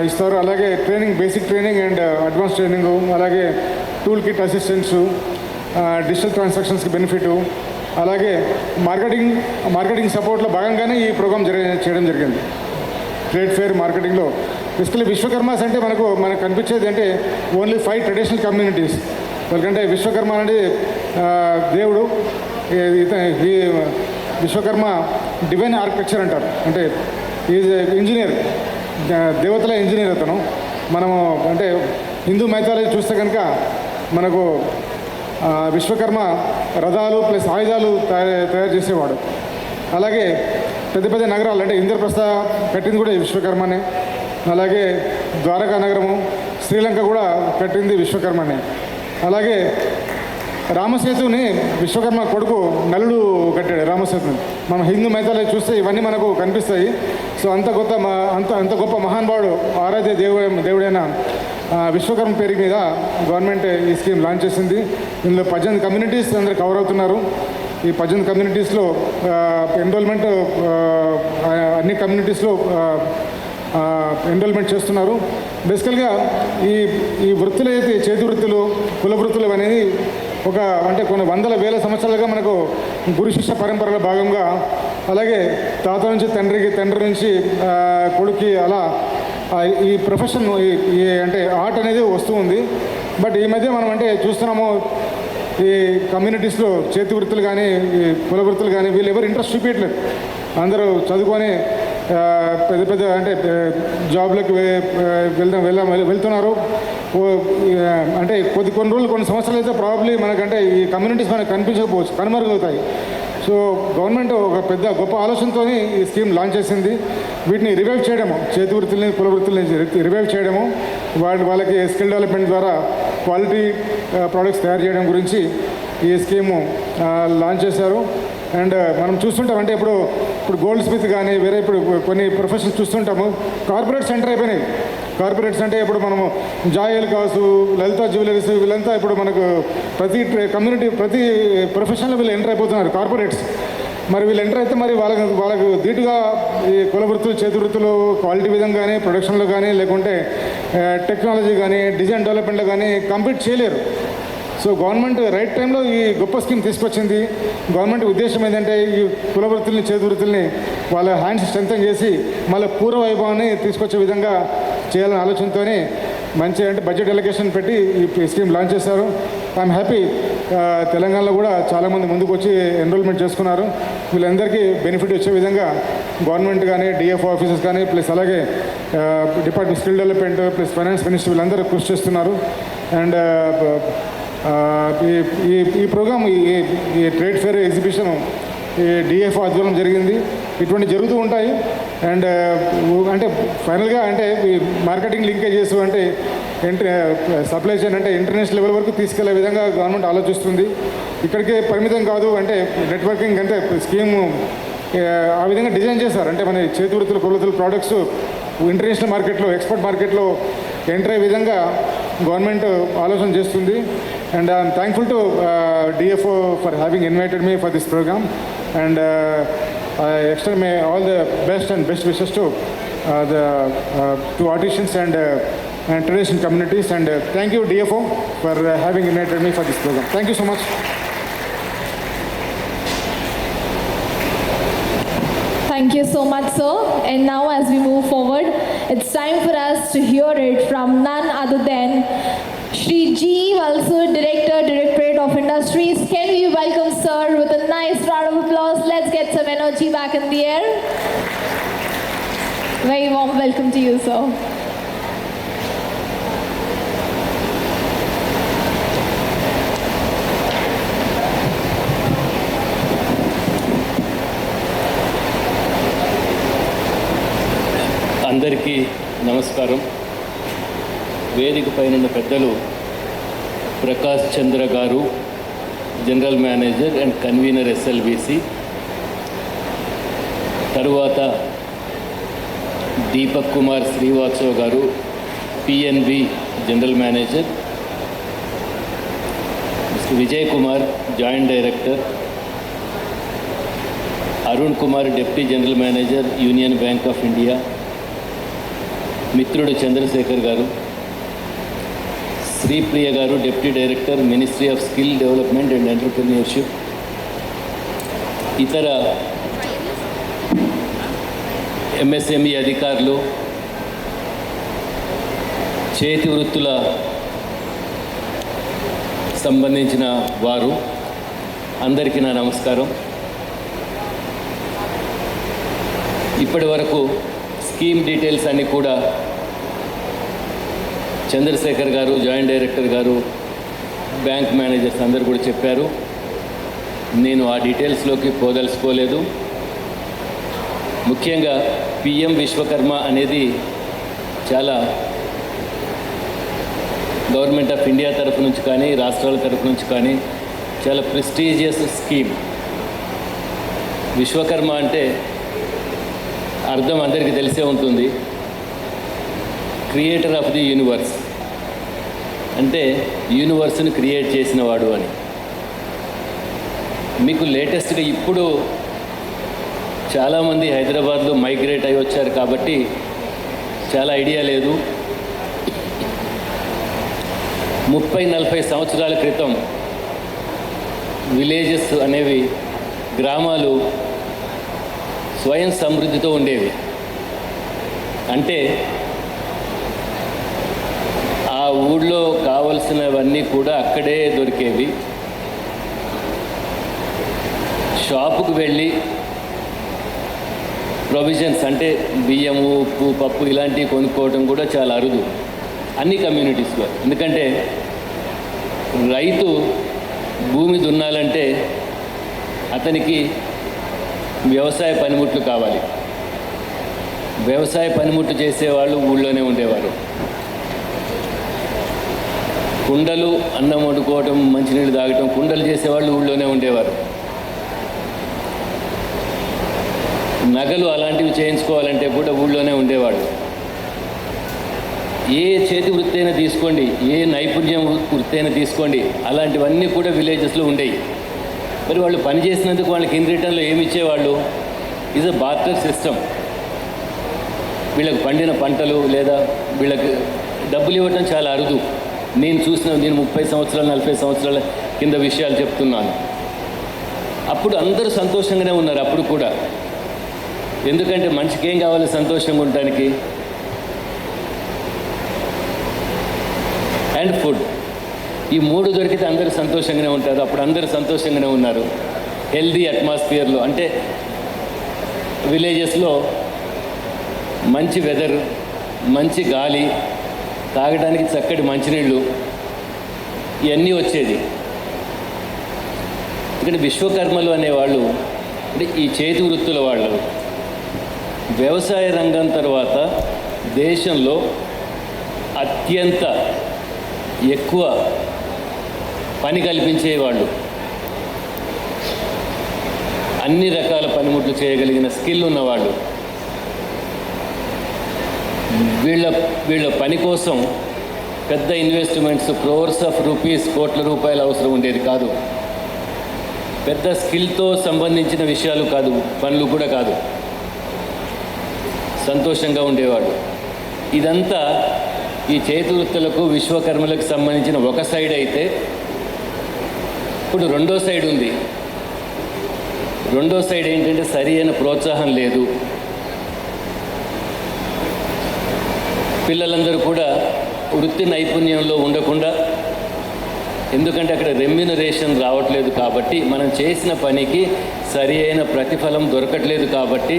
ఇస్తారు. అలాగే training, basic training and advance training, అలాగే టూల్ కిట్ అసిస్టెన్స్, డిజిటల్ ట్రాన్సాక్షన్స్కి బెనిఫిట్, అలాగే మార్కెటింగ్ సపోర్ట్లో భాగంగానే ఈ ప్రోగ్రామ్ చేయడం జరిగింది. ట్రేడ్ ఫేర్ మార్కెటింగ్లో బేసికలీ విశ్వకర్మాస్ అంటే మనకు కనిపించేది అంటే ఓన్లీ 5 ట్రెడిషనల్ కమ్యూనిటీస్. వాళ్ళకంటే విశ్వకర్మ అనేది దేవుడు. ఈ విశ్వకర్మ డివైన్ ఆర్కిటెక్చర్ అంటారు. అంటే ఈజ్ ఇంజనీర్, దేవతల ఇంజనీర్ అతను. మనము అంటే హిందూ మైథాలజీ చూస్తే కనుక మనకు విశ్వకర్మ రథాలు ప్లస్ ఆయుధాలు తయారు చేసేవాడు. అలాగే పెద్ద పెద్ద నగరాలు అంటే ఇంద్రప్రస్థ కట్టింది కూడా విశ్వకర్మనే. అలాగే ద్వారకా నగరము, శ్రీలంక కూడా కట్టింది విశ్వకర్మనే. అలాగే రామసేతుని విశ్వకర్మ కొడుకు నలుడు కట్టాడు రామసేతుని. మనం హిందూ మైథాలజీ చూస్తే ఇవన్నీ మనకు కనిపిస్తాయి. సో అంత గొప్ప మహానుభావుడు ఆరాధ్య దేవుడైన విశ్వకర్మ పేరు మీద గవర్నమెంట్ ఈ స్కీమ్ లాంచ్ చేసింది. ఇందులో 18 కమ్యూనిటీస్ అందరూ కవర్ అవుతున్నారు. ఈ 18 కమ్యూనిటీస్లో ఎన్రోల్మెంట్ అన్ని కమ్యూనిటీస్లో ఎన్రోల్మెంట్ చేస్తున్నారు. బేసికల్గా ఈ వృత్తులు అయితే చేతి వృత్తులు, కుల వృత్తులు అనేది అంటే కొన్ని వందల వేల సంవత్సరాలుగా మనకు గురు శిష్య పరంపరలో భాగంగా, అలాగే తాత నుంచి తండ్రి నుంచి కొడుక్కి అలా ఈ ప్రొఫెషన్ అంటే ఆర్ట్ అనేది వస్తూ ఉంది. బట్ ఈ మధ్య మనం అంటే చూస్తున్నాము ఈ కమ్యూనిటీస్లో చేతి వృత్తులు కానీ ఈ కుల వృత్తులు కానీ వీళ్ళు ఎవరు ఇంట్రెస్ట్ చూపించట్లేదు. అందరూ చదువుకొని పెద్ద అంటే జాబ్లకు వెళ్తున్నారు. అంటే కొన్ని రోజులు కొన్ని సంవత్సరాలు అయితే ప్రాబ్లీ మనకంటే ఈ కమ్యూనిటీస్ మనకు కనిపించకపోవచ్చు, కనుమరుగవుతాయి. సో గవర్నమెంట్ ఒక గొప్ప ఆలోచనతో ఈ స్కీమ్ లాంచ్ చేసింది. వీటిని రివైవ్ చేయడము, చేతి వృత్తుల్ని కుల వృత్తుల్ని రివైవ్ చేయడము, వాళ్ళకి స్కిల్ డెవలప్మెంట్ ద్వారా క్వాలిటీ ప్రోడక్ట్స్ తయారు చేయడం గురించి ఈ స్కీము లాంచ్ చేశారు. అండ్ మనం చూస్తుంటాం అంటే ఇప్పుడు గోల్డ్ స్మిత్ కానీ వేరే ఇప్పుడు కొన్ని ప్రొఫెషన్స్ చూస్తుంటాము. కార్పొరేట్స్ ఎంటర్ అయిపోయినాయి. కార్పొరేట్స్ అంటే ఇప్పుడు మనము జాయల్ కాసు, లలిత జ్యువెలరీస్, వీళ్ళంతా ఇప్పుడు మనకు ప్రతి కమ్యూనిటీ ప్రతి ప్రొఫెషన్లో వీళ్ళు ఎంటర్ అయిపోతున్నారు కార్పొరేట్స్. మరి వీళ్ళు ఎంటర్ అయితే మరి వాళ్ళకు ధీటుగా ఈ కుల వృత్తులు, చేతి వృత్తులు క్వాలిటీ విధంగా కానీ, ప్రొడక్షన్లో కానీ, లేకుంటే టెక్నాలజీ కానీ, డిజైన్ డెవలప్మెంట్లో కానీ కంప్లీట్ చేయలేరు. సో గవర్నమెంట్ రైట్ టైంలో ఈ గొప్ప స్కీమ్ తీసుకొచ్చింది. గవర్నమెంట్ ఉద్దేశం ఏంటంటే ఈ కుల వృత్తుల్ని, చేతి వృత్తుల్ని వాళ్ళ హ్యాండ్స్ స్ట్రెంథన్ చేసి మళ్ళీ పూర్వ వైభవాన్ని తీసుకొచ్చే విధంగా చేయాలనే ఆలోచనతోనే మంచి అంటే బడ్జెట్ అలొకేషన్ పెట్టి ఈ స్కీమ్ లాంచ్ చేశారు. I'm happy. తెలంగాణలో కూడా చాలామంది ముందుకు వచ్చి ఎన్రోల్మెంట్ చేసుకున్నారు. వీళ్ళందరికీ బెనిఫిట్ వచ్చే విధంగా గవర్నమెంట్ కానీ, డిఎఫ్ఓ ఆఫీసర్స్ కానీ, ప్లస్ అలాగే department skill development plus finance minister వీళ్ళందరూ కృషి చేస్తున్నారు. అండ్ ఈ ప్రోగ్రామ్ ఈ ట్రేడ్ ఫేర్ ఎగ్జిబిషన్ ఈ డిఎఫ్ఓ ఆధ్వర్యంలో జరిగింది. ఇటువంటి జరుగుతూ ఉంటాయి. అండ్ అంటే ఫైనల్గా అంటే ఈ మార్కెటింగ్ లింకేజెస్ అంటే సప్లై చైన్ అంటే ఇంటర్నేషనల్ లెవెల్ వరకు తీసుకెళ్లే విధంగా గవర్నమెంట్ ఆలోచిస్తుంది. ఇక్కడికే పరిమితం కాదు, అంటే నెట్వర్కింగ్ అంటే స్కీము ఆ విధంగా డిజైన్ చేశారు. అంటే మన చేతి వృత్తులు, కుల వృత్తులు ప్రోడక్ట్స్ ఇంటర్నేషనల్ మార్కెట్లో, ఎక్స్పోర్ట్ మార్కెట్లో ఎంటర్ అయ్యే విధంగా గవర్నమెంట్ ఆలోచన చేస్తుంది. And I'm thankful to DFO for having invited me for this programme. And I extend my all the best wishes to to artisans and traditional communities. And thank you DFO for having invited me for this program. Thank you so much. Thank you so much, sir. And now as we move forward, it's time for us to hear it from none other than Shri G. Valsur, Directorate of Industries. Can we welcome sir with a nice round of applause? Let's get some energy back in the air. Very warm welcome to you, sir. అందరికీ నమస్కారం. వేదిక పైన పెద్దలు ప్రకాష్ చంద్ర గారు, general manager and convener SLBC, తరువాత దీపక్ కుమార్ శ్రీవాత్సవ్ గారు, PNB general manager, mister Vijay Kumar joint director, Arun Kumar deputy general manager union bank of India, మిత్రుడు చంద్రశేఖర్ గారు, శ్రీప్రియ గారు deputy director ministry of skill development and entrepreneurship, ఇతర ఎంఎస్ఎంఈ అధికారులు, చేతి వృత్తుల సంబంధించిన వారు అందరికీ నా నమస్కారం. ఇప్పటి వరకు స్కీమ్ డీటెయిల్స్ అన్నీ కూడా చంద్రశేఖర్ గారు, జాయింట్ డైరెక్టర్ గారు, బ్యాంక్ మేనేజర్స్ అందరూ కూడా చెప్పారు. నేను ఆ డీటెయిల్స్లోకి పోదలుచుకోలేదు. ముఖ్యంగా పిఎం విశ్వకర్మ అనేది చాలా గవర్నమెంట్ ఆఫ్ ఇండియా తరఫు నుంచి కానీ, రాష్ట్రాల తరఫు నుంచి కానీ చాలా ప్రెస్టీజియస్ స్కీమ్. విశ్వకర్మ అంటే అర్థం అందరికీ తెలిసే ఉంటుంది, క్రియేటర్ ఆఫ్ ది యూనివర్స్, అంటే యూనివర్స్ని క్రియేట్ చేసినవాడు అని. మీకు లేటెస్ట్గా ఇప్పుడు చాలామంది హైదరాబాద్లో మైగ్రేట్ అయి వచ్చారు కాబట్టి చాలా ఐడియా లేదు. 30-40 సంవత్సరాల క్రితం విలేజెస్ అనేవి, గ్రామాలు స్వయం సమృద్ధితో ఉండేవి. అంటే ఆ ఊళ్ళో కావలసినవన్నీ కూడా అక్కడే దొరికేవి. షాపుకు వెళ్ళి ప్రొవిజన్స్ అంటే బియ్యము, ఉప్పు, పప్పు ఇలాంటివి కొనుక్కోవడం కూడా చాలా అరుదు అన్ని కమ్యూనిటీస్లో. ఎందుకంటే రైతు భూమి దున్నాలంటే అతనికి వ్యవసాయ పనిముట్లు కావాలి. వ్యవసాయ పనిముట్లు చేసేవాళ్ళు ఊళ్ళోనే ఉండేవారు. కుండలు, అన్నం వండుకోవటం, మంచినీళ్ళు తాగటం, కుండలు చేసేవాళ్ళు ఊళ్ళోనే ఉండేవారు. నగలు అలాంటివి చేయించుకోవాలంటే కూడా ఊళ్ళోనే ఉండేవాడు. ఏ చేతి వృత్తి అయినా తీసుకోండి, ఏ నైపుణ్యం వృత్తి అయినా తీసుకోండి, అలాంటివన్నీ కూడా విలేజెస్లో ఉండేవి. మరి వాళ్ళు పని చేసినందుకు వాళ్ళకి ఇన్ రిటర్న్లో ఏమి ఇచ్చేవాళ్ళు? Is a barter system. వీళ్ళకి పండిన పంటలు లేదా వీళ్ళకి డబ్బులు ఇవ్వటం చాలా అరుదు. నేను 30 సంవత్సరాలు 40 సంవత్సరాల కింద విషయాలు చెప్తున్నాను. అప్పుడు అందరూ సంతోషంగానే ఉన్నారు. అప్పుడు కూడా ఎందుకంటే మనిషికి ఏం కావాలి సంతోషంగా ఉండటానికి? And food. ఈ 3 దొరికితే అందరూ సంతోషంగానే ఉంటారు. అప్పుడు అందరూ సంతోషంగానే ఉన్నారు. హెల్దీ అట్మాస్ఫియర్లో, అంటే విలేజెస్లో మంచి వెదర్, మంచి గాలి, తాగడానికి చక్కటి మంచినీళ్ళు, ఇవన్నీ వచ్చేది. ఇక్కడ విశ్వకర్మలు అనేవాళ్ళు అంటే ఈ చేతి వృత్తుల వాళ్ళు వ్యవసాయ రంగం తర్వాత దేశంలో అత్యంత ఎక్కువ పని కల్పించేవాళ్ళు. అన్ని రకాల పనిముట్లు చేయగలిగిన స్కిల్ ఉన్నవాళ్ళు. వీళ్ళ పని కోసం పెద్ద ఇన్వెస్ట్మెంట్స్, క్రోర్స్ ఆఫ్ రూపీస్, కోట్ల రూపాయలు అవసరం ఉండేది కాదు. పెద్ద స్కిల్తో సంబంధించిన విషయాలు కాదు, పనులు కూడా కాదు. సంతోషంగా ఉండేవాడు. ఇదంతా ఈ చేతి వృత్తులకు, విశ్వకర్మలకు సంబంధించిన ఒక సైడ్ అయితే, ఇప్పుడు రెండో సైడ్ ఉంది. రెండో సైడ్ ఏంటంటే సరి అయిన ప్రోత్సాహం లేదు. పిల్లలందరూ కూడా వృత్తి నైపుణ్యంలో ఉండకుండా, ఎందుకంటే అక్కడ రెమ్యూనరేషన్ రావట్లేదు కాబట్టి, మనం చేసిన పనికి సరి అయిన ప్రతిఫలం దొరకట్లేదు కాబట్టి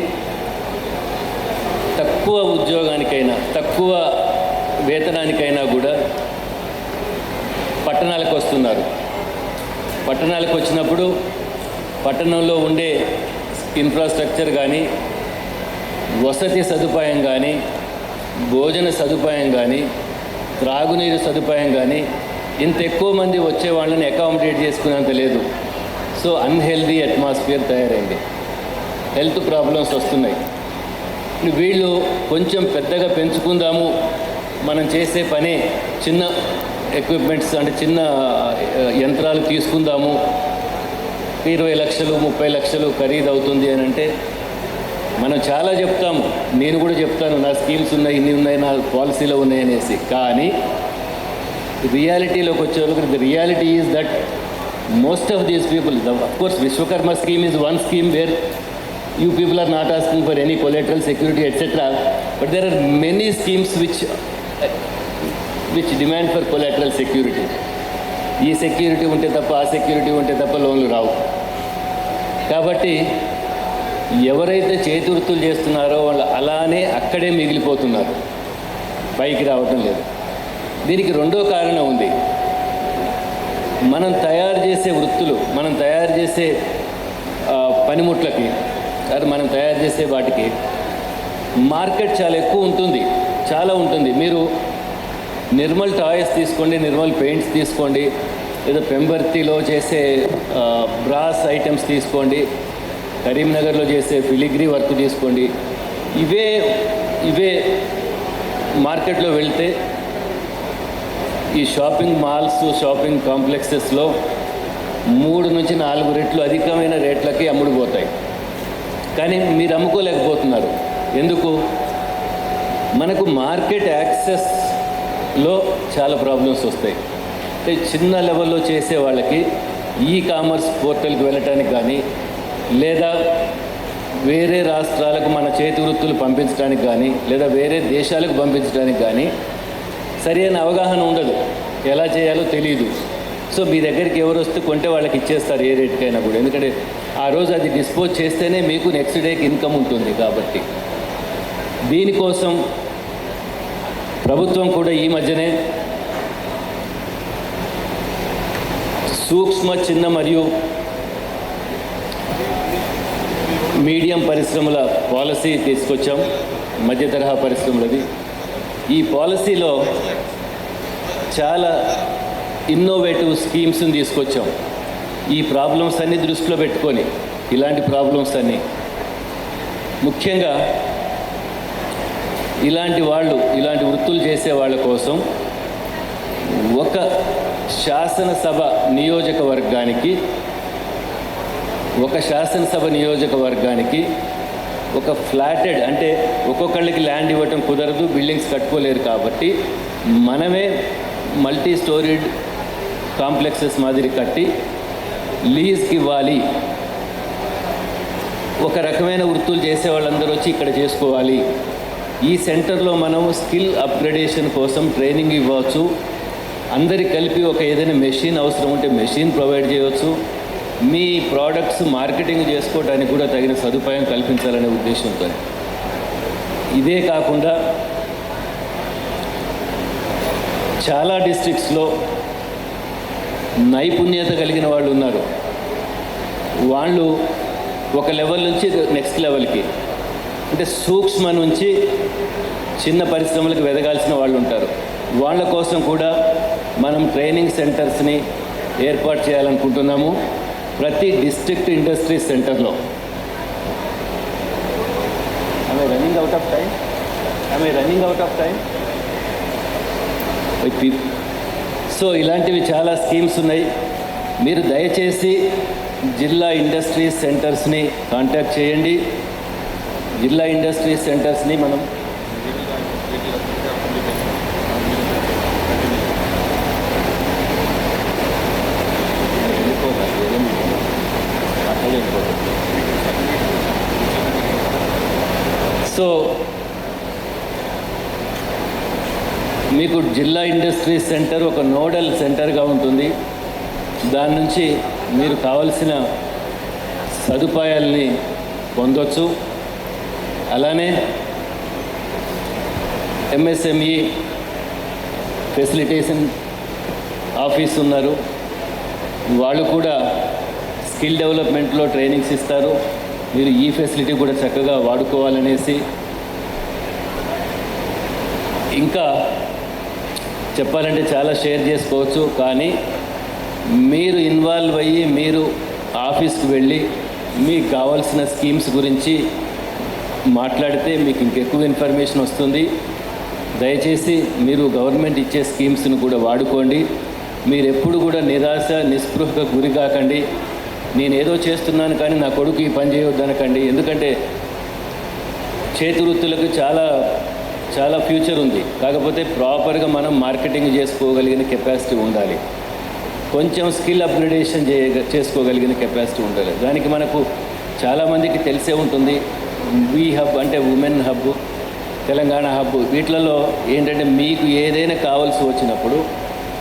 తక్కువ ఉద్యోగానికైనా, తక్కువ వేతనానికైనా కూడా పట్టణాలకు వస్తున్నారు. పట్టణాలకు వచ్చినప్పుడు పట్టణంలో ఉండే ఇన్ఫ్రాస్ట్రక్చర్ కానీ, వసతి సదుపాయం కానీ, భోజన సదుపాయం కానీ, త్రాగునీరు సదుపాయం కానీ ఇంత ఎక్కువ మంది వచ్చే వాళ్ళని అకామిడేట్ చేసుకునేంత లేదు. సో అన్హెల్దీ అట్మాస్ఫియర్ తయారైంది. హెల్త్ ప్రాబ్లమ్స్ వస్తున్నాయి. వీళ్ళు కొంచెం పెద్దగా పెంచుకుందాము, మనం చేసే పని చిన్న ఎక్విప్మెంట్స్ అంటే చిన్న యంత్రాలు తీసుకుందాము, 20 లక్షలు 30 లక్షలు ఖరీదు అవుతుంది అని అంటే మనం చాలా చెప్తాము. నేను కూడా చెప్తాను, నా స్కీమ్స్ ఉన్నాయి, ఇన్ని ఉన్నాయి, నా పాలసీలో ఉన్నాయి అనేసి. కానీ రియాలిటీలోకి వచ్చేవాళ్ళకి the reality is that most of these people, of course Vishwakarma scheme is one scheme where you people are not asking for any collateral security, etc. But there are many schemes which demand for collateral security. ఈ security ఉంటే తప్ప, ఆ security ఉంటే తప్ప లోన్లు రావు. కాబట్టి ఎవరైతే చేతి వృత్తులు చేస్తున్నారో వాళ్ళు అలానే అక్కడే మిగిలిపోతున్నారు, పైకి రావటం లేదు. దీనికి రెండో కారణం ఉంది. మనం తయారు చేసే వృత్తులు, మనం తయారు చేసే పనిముట్లకి, మనం తయారు చేసే వాటికి మార్కెట్ చాలా ఎక్కువ ఉంటుంది, చాలా ఉంటుంది. మీరు నిర్మల్ టాయ్స్ తీసుకోండి, నిర్మల్ పెయింట్స్ తీసుకోండి, లేదా పెంబర్తిలో చేసే బ్రాస్ ఐటమ్స్ తీసుకోండి, కరీంనగర్లో చేసే ఫిలిగ్రీ వర్క్ తీసుకోండి. ఇవే మార్కెట్లో వెళ్తే ఈ షాపింగ్ మాల్స్, షాపింగ్ కాంప్లెక్సెస్లో 3 నుంచి 4 రెట్లు అధికమైన రేట్లకి అమ్ముడుపోతాయి. కానీ మీరు అమ్ముకోలేకపోతున్నారు. ఎందుకు? మనకు మార్కెట్ యాక్సెస్లో చాలా ప్రాబ్లమ్స్ వస్తాయి. అంటే చిన్న లెవెల్లో చేసే వాళ్ళకి ఈ కామర్స్ పోర్టల్కి వెళ్ళటానికి కానీ, లేదా వేరే రాష్ట్రాలకు మన చేతి వృత్తులు పంపించడానికి కానీ, లేదా వేరే దేశాలకు పంపించడానికి కానీ సరైన అవగాహన ఉండదు. ఎలా చేయాలో తెలియదు. సో మీ దగ్గరికి ఎవరు వస్తే కొంటే వాళ్ళకి ఇచ్చేస్తారు ఏ రేట్కైనా కూడా. ఎందుకంటే ఆ రోజు అది డిస్పోజ్ చేస్తేనే మీకు నెక్స్ట్ డేకి ఇన్కమ్ ఉంటుంది. కాబట్టి దీనికోసం ప్రభుత్వం కూడా ఈ మధ్యనే సూక్ష్మ, చిన్న మరియు మీడియం పరిశ్రమల పాలసీ తీసుకొచ్చాం, మధ్య తరహా పరిశ్రమలది. ఈ పాలసీలో చాలా ఇన్నోవేటివ్ స్కీమ్స్ని తీసుకొచ్చాం. ఈ ప్రాబ్లమ్స్ అన్నీ దృష్టిలో పెట్టుకొని, ఇలాంటి ప్రాబ్లమ్స్ అన్నీ ముఖ్యంగా ఇలాంటి వృత్తులు చేసే వాళ్ళ కోసం ఒక శాసనసభ నియోజకవర్గానికి ఒక ఫ్లాటెడ్, అంటే ఒక్కొక్కళ్ళకి ల్యాండ్ ఇవ్వటం కుదరదు, బిల్డింగ్స్ కట్టుకోలేరు. కాబట్టి మనమే మల్టీ స్టోరీడ్ కాంప్లెక్సెస్ మాదిరి కట్టి లీజ్కి ఇవ్వాలి. ఒక రకమైన వృత్తులు చేసే వాళ్ళందరూ వచ్చి ఇక్కడ చేసుకోవాలి. ఈ సెంటర్లో మనం స్కిల్ అప్గ్రేడేషన్ కోసం ట్రైనింగ్ ఇవ్వచ్చు. అందరికి కలిపి ఒక ఏదైనా మెషిన్ అవసరం ఉంటే మెషిన్ ప్రొవైడ్ చేయవచ్చు. మీ ప్రోడక్ట్స్ మార్కెటింగ్ చేసుకోవడానికి కూడా తగిన సదుపాయం కల్పించాలనే ఉద్దేశంతో. ఇదే కాకుండా చాలా డిస్ట్రిక్ట్స్లో నైపుణ్యత కలిగిన వాళ్ళు ఉన్నారు. వాళ్ళు ఒక లెవెల్ నుంచి నెక్స్ట్ లెవెల్కి, అంటే సూక్ష్మ నుంచి చిన్న పరిశ్రమలకు ఎదగాల్సిన వాళ్ళు ఉంటారు. వాళ్ళ కోసం కూడా మనం ట్రైనింగ్ సెంటర్స్ని ఏర్పాటు చేయాలనుకుంటున్నాము ప్రతి డిస్ట్రిక్ట్ ఇండస్ట్రీ సెంటర్లో. Running out of time. So ఇలాంటివి చాలా స్కీమ్స్ ఉన్నాయి. మీరు దయచేసి జిల్లా ఇండస్ట్రీస్ సెంటర్స్ని కాంటాక్ట్ చేయండి. జిల్లా ఇండస్ట్రీస్ సెంటర్స్ని మనం సో మీకు జిల్లా ఇండస్ట్రీస్ సెంటర్ ఒక నోడల్ సెంటర్గా ఉంటుంది. దాని నుంచి మీరు కావలసిన సదుపాయాల్ని పొందొచ్చు. అలానే ఎంఎస్ఎంఈ ఫెసిలిటేషన్ ఆఫీస్ ఉన్నారు. వాళ్ళు కూడా స్కిల్ డెవలప్మెంట్లో ట్రైనింగ్స్ ఇస్తారు. మీరు ఈ ఫెసిలిటీ కూడా చక్కగా వాడుకోవాలనేసి. ఇంకా చెప్పాలంటే చాలా షేర్ చేసుకోవచ్చు, కానీ మీరు ఇన్వాల్వ్ అయ్యి మీరు ఆఫీస్కి వెళ్ళి మీకు కావాల్సిన స్కీమ్స్ గురించి మాట్లాడితే మీకు ఇంకెక్కువ ఇన్ఫర్మేషన్ వస్తుంది. దయచేసి మీరు గవర్నమెంట్ ఇచ్చే స్కీమ్స్ను కూడా వాడుకోండి. మీరు ఎప్పుడు కూడా నిరాశ నిస్పృహకు గురి కాకండి. నేనేదో చేస్తున్నాను కానీ నా కొడుకు ఈ పని చేయొద్దనకండి. ఎందుకంటే చేతి వృత్తులకు చాలా ఫ్యూచర్ ఉంది. కాకపోతే ప్రాపర్గా మనం మార్కెటింగ్ చేసుకోగలిగిన కెపాసిటీ ఉండాలి. కొంచెం స్కిల్ అప్గ్రేడేషన్ చేసుకోగలిగిన కెపాసిటీ ఉండాలి. దానికి మనకు చాలామందికి తెలిసే ఉంటుంది. వి హబ్ అంటే ఉమెన్ హబ్, తెలంగాణ హబ్, వీటిలలో ఏంటంటే మీకు ఏదైనా కావాల్సి వచ్చినప్పుడు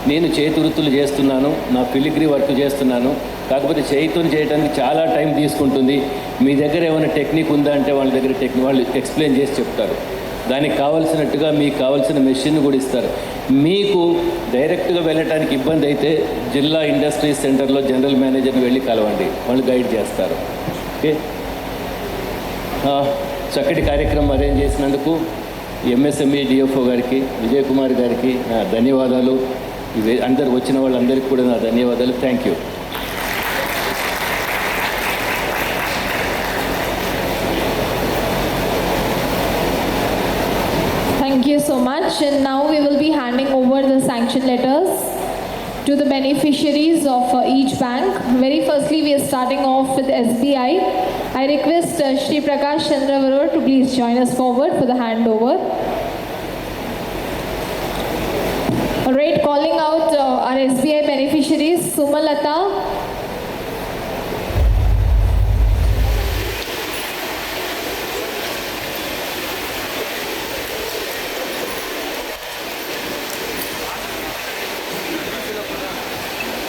నేను చేతి వృత్తులు చేస్తున్నాను, నా ఫిలిగ్రీ వర్క్ చేస్తున్నాను, కాకపోతే చేతితో చేయడానికి చాలా టైం తీసుకుంటుంది. మీ దగ్గర ఏమైనా టెక్నిక్ ఉందా అంటే వాళ్ళ దగ్గర వాళ్ళు ఎక్స్ప్లెయిన్ చేసి చెప్తారు. దానికి కావాల్సినట్టుగా మీకు కావాల్సిన మెషిన్ కూడా ఇస్తారు. మీకు డైరెక్ట్గా వెళ్ళటానికి ఇబ్బంది అయితే జిల్లా ఇండస్ట్రీస్ సెంటర్లో జనరల్ మేనేజర్ని వెళ్ళి కలవండి, వాళ్ళు గైడ్ చేస్తారు. ఓకే, చక్కటి కార్యక్రమం అరేంజ్ చేసినందుకు ఎంఎస్ఎంఈ డిఎఫ్ఓ గారికి, విజయ్ కుమార్ గారికి ధన్యవాదాలు. ఇవి అందరు వచ్చిన వాళ్ళందరికీ కూడా నా ధన్యవాదాలు. Thank you. Thank you so much. And now we will be handing over the sanction letters to the beneficiaries of each bank. Very firstly, we are starting off with SBI. I request Shri Prakash Chandra Varur to please join us forward for the handover. Alright, calling out our SBI beneficiaries, Sumalata,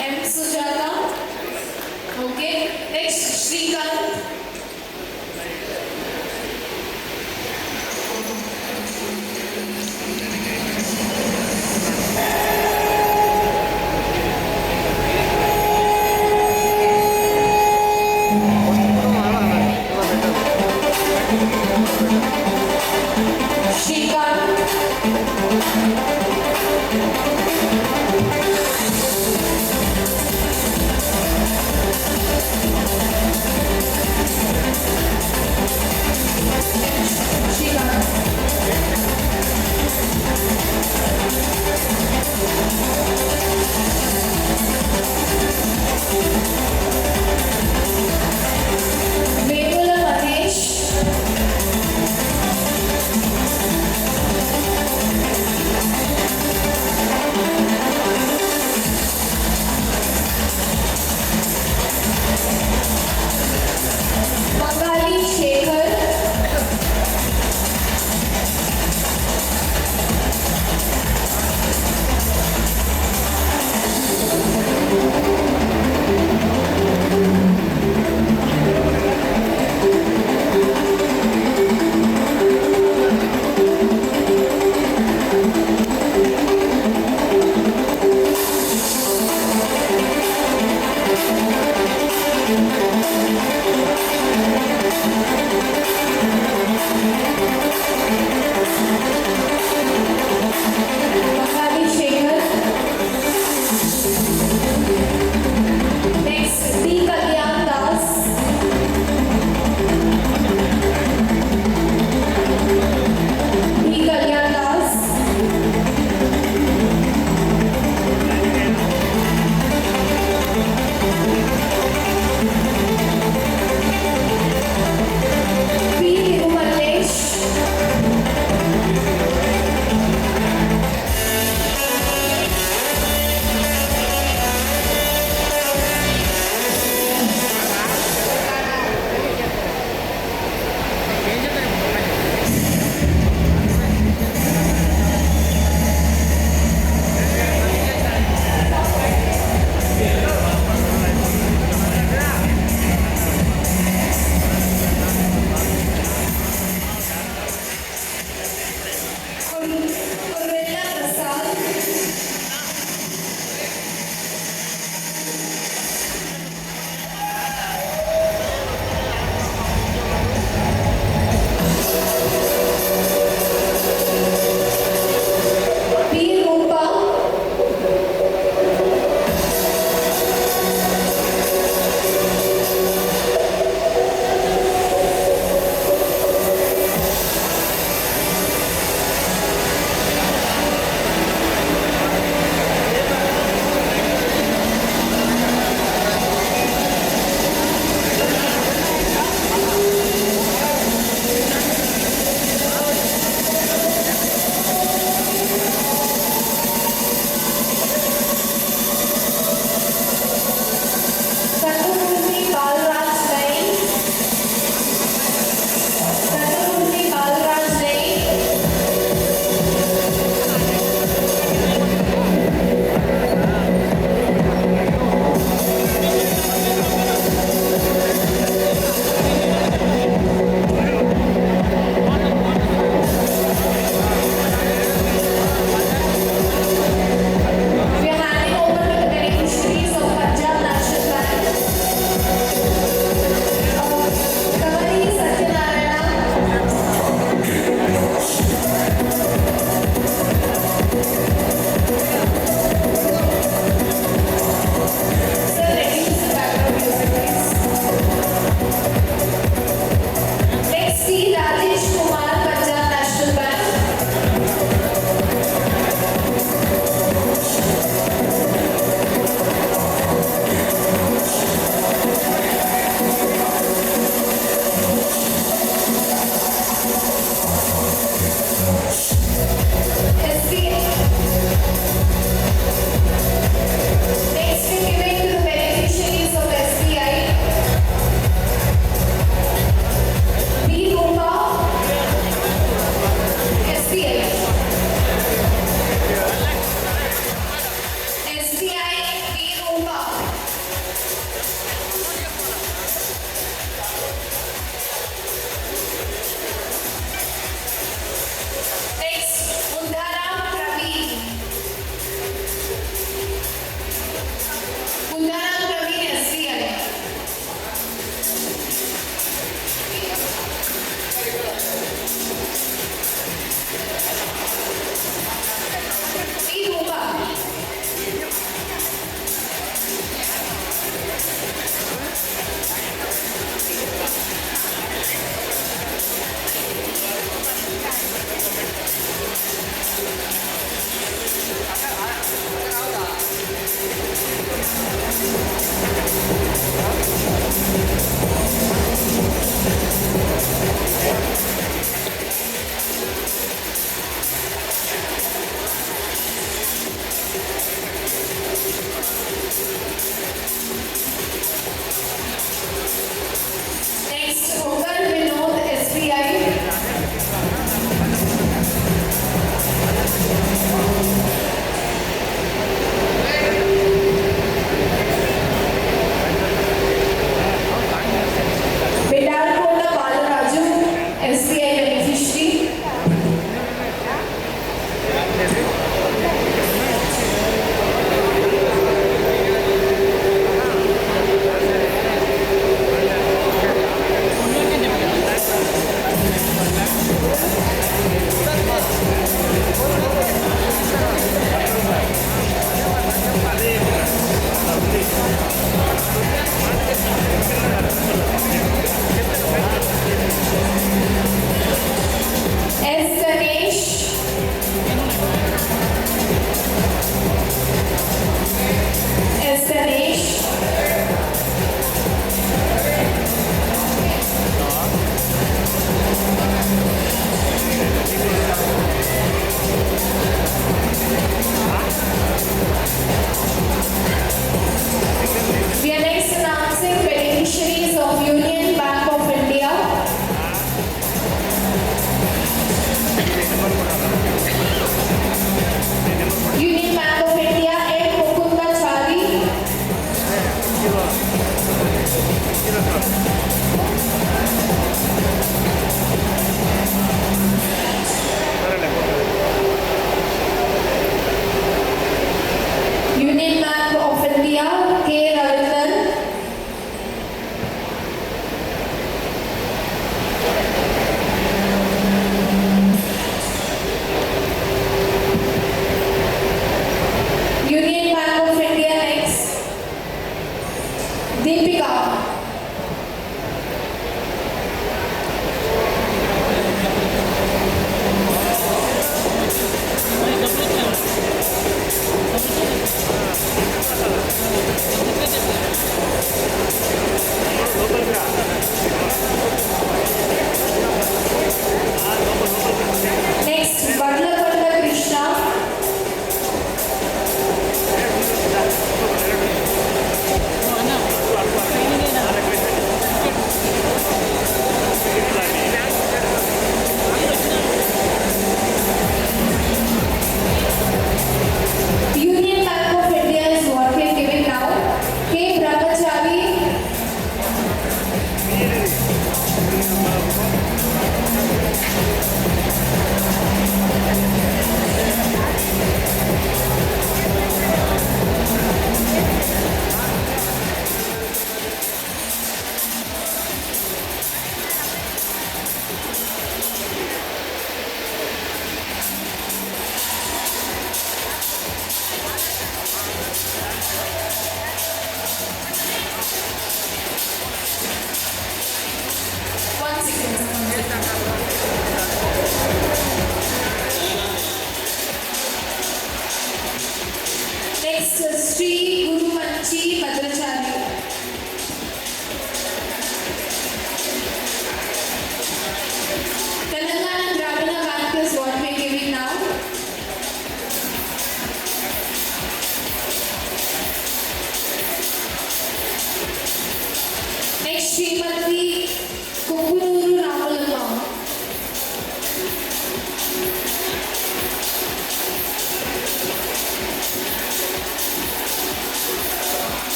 M. Sujata. Okay, next Shrikant.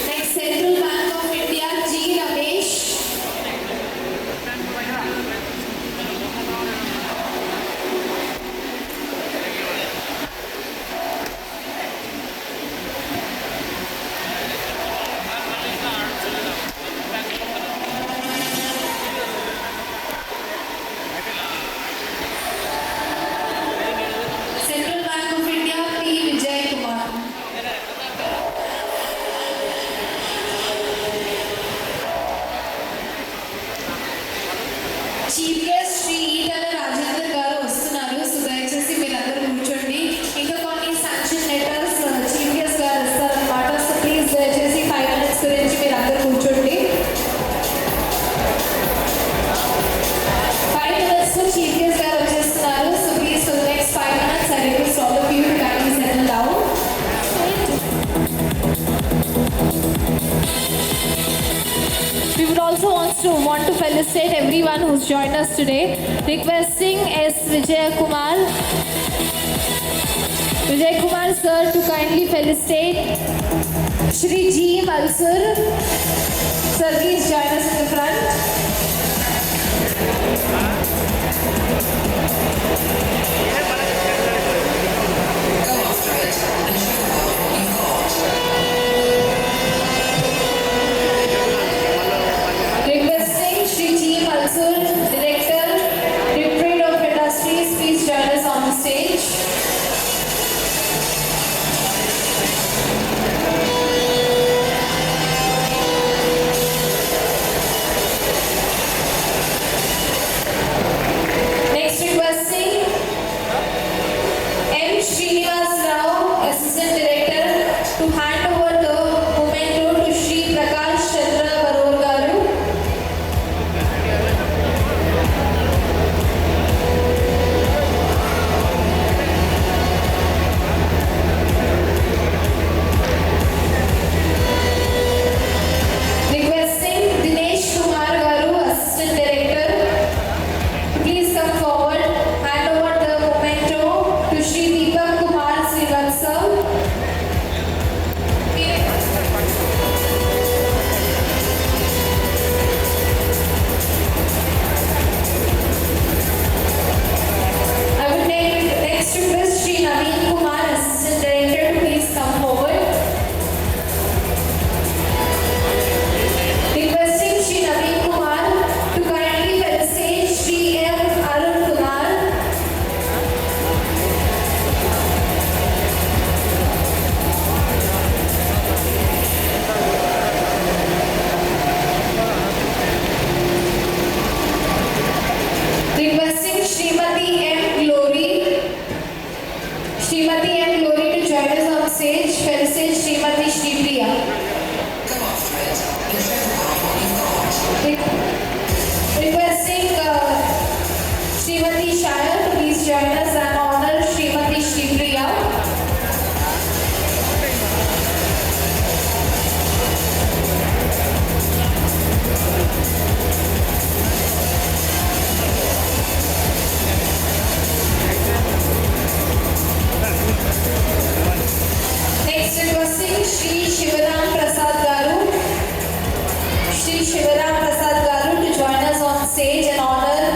Next, Central Bank of India, G. Ramesh. Central Bank of India, P. Vijay Kumar. Chief guest Shri Etela Rajender గారు వస్తున్నారు. So దయచేసి మీరందరూ కూర్చోండి. ఇంకా కొన్ని sanction letters chief guest గారు ఇస్తారనమాట. So please దయచేసి 5 minutes గురించి మీరందరూ కూర్చోండి. 5 minutes లో చీఫ్ గెస్ట్ గారు వచ్చేస్తున్నారు. So please for the next 5 minutes I request all of you to kindly settle down. We would also want to felicitate everyone who's joined us today. Requesting S. Vijay Kumar sir to kindly felicitate Shri G. Malsur. Sir, please join us in the front. Requesting Shri G. Malsur, Director, Department of Industries, please join us on the stage. Next, requesting M. Srinivas Rao, Assistant Director, to hand over the memento to Shri Prakash Chandra Baror garu. Requesting Dinesh Kumar garu, Assistant Director, please come forward. Hand over the memento to Shri Deepak Kumar Srivastava. I would next request Shri Naveen Kumar, Assistant Director, to please come forward. Requesting Shri Naveen Kumar to kindly felicitate Shri M. Arun Kumar. Requesting Srimati M. Glory to join us on stage. Felicitate Srimati Shripriya. Requesting Srimati Shire to please join us and honor Srimati Shripriya. Next, requesting Shri Shivaram Prasad Garu. Shri Shivaram Prasad Garu to join us on stage and honor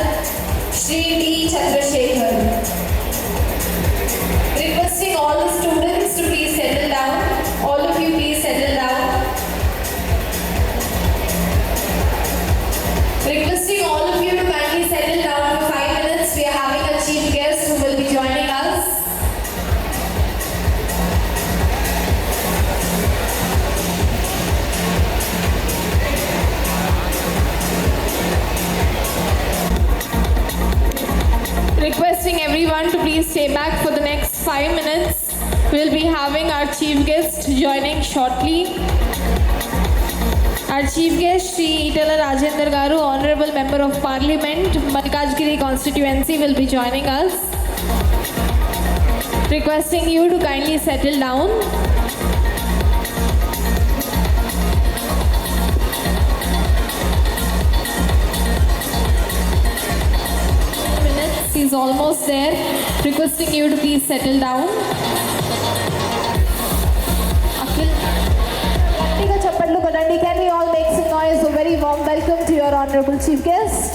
Shri D. Chandrasekhar. Requesting all the students to please settle down. All of you please settle down. Requesting all of you to kindly settle down for 5 minutes. We are having a chief guest who will be joining us. Requesting everyone to please stay back for the next 5 minutes. We'll be having our chief guest joining shortly. Our chief guest, Shri Itala Rajendra Garu, Honorable Member of Parliament, Malkajgiri constituency, will be joining us. Requesting you to kindly settle down. He's almost there. Requesting you to please settle down. Akhil, గట్టిగా చప్పట్లు కొట్టండి. Can we all make some noise? A very warm welcome to your honorable chief guest.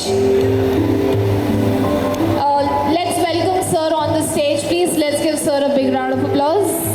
Let's welcome sir on the stage. Please, let's give sir a big round of applause.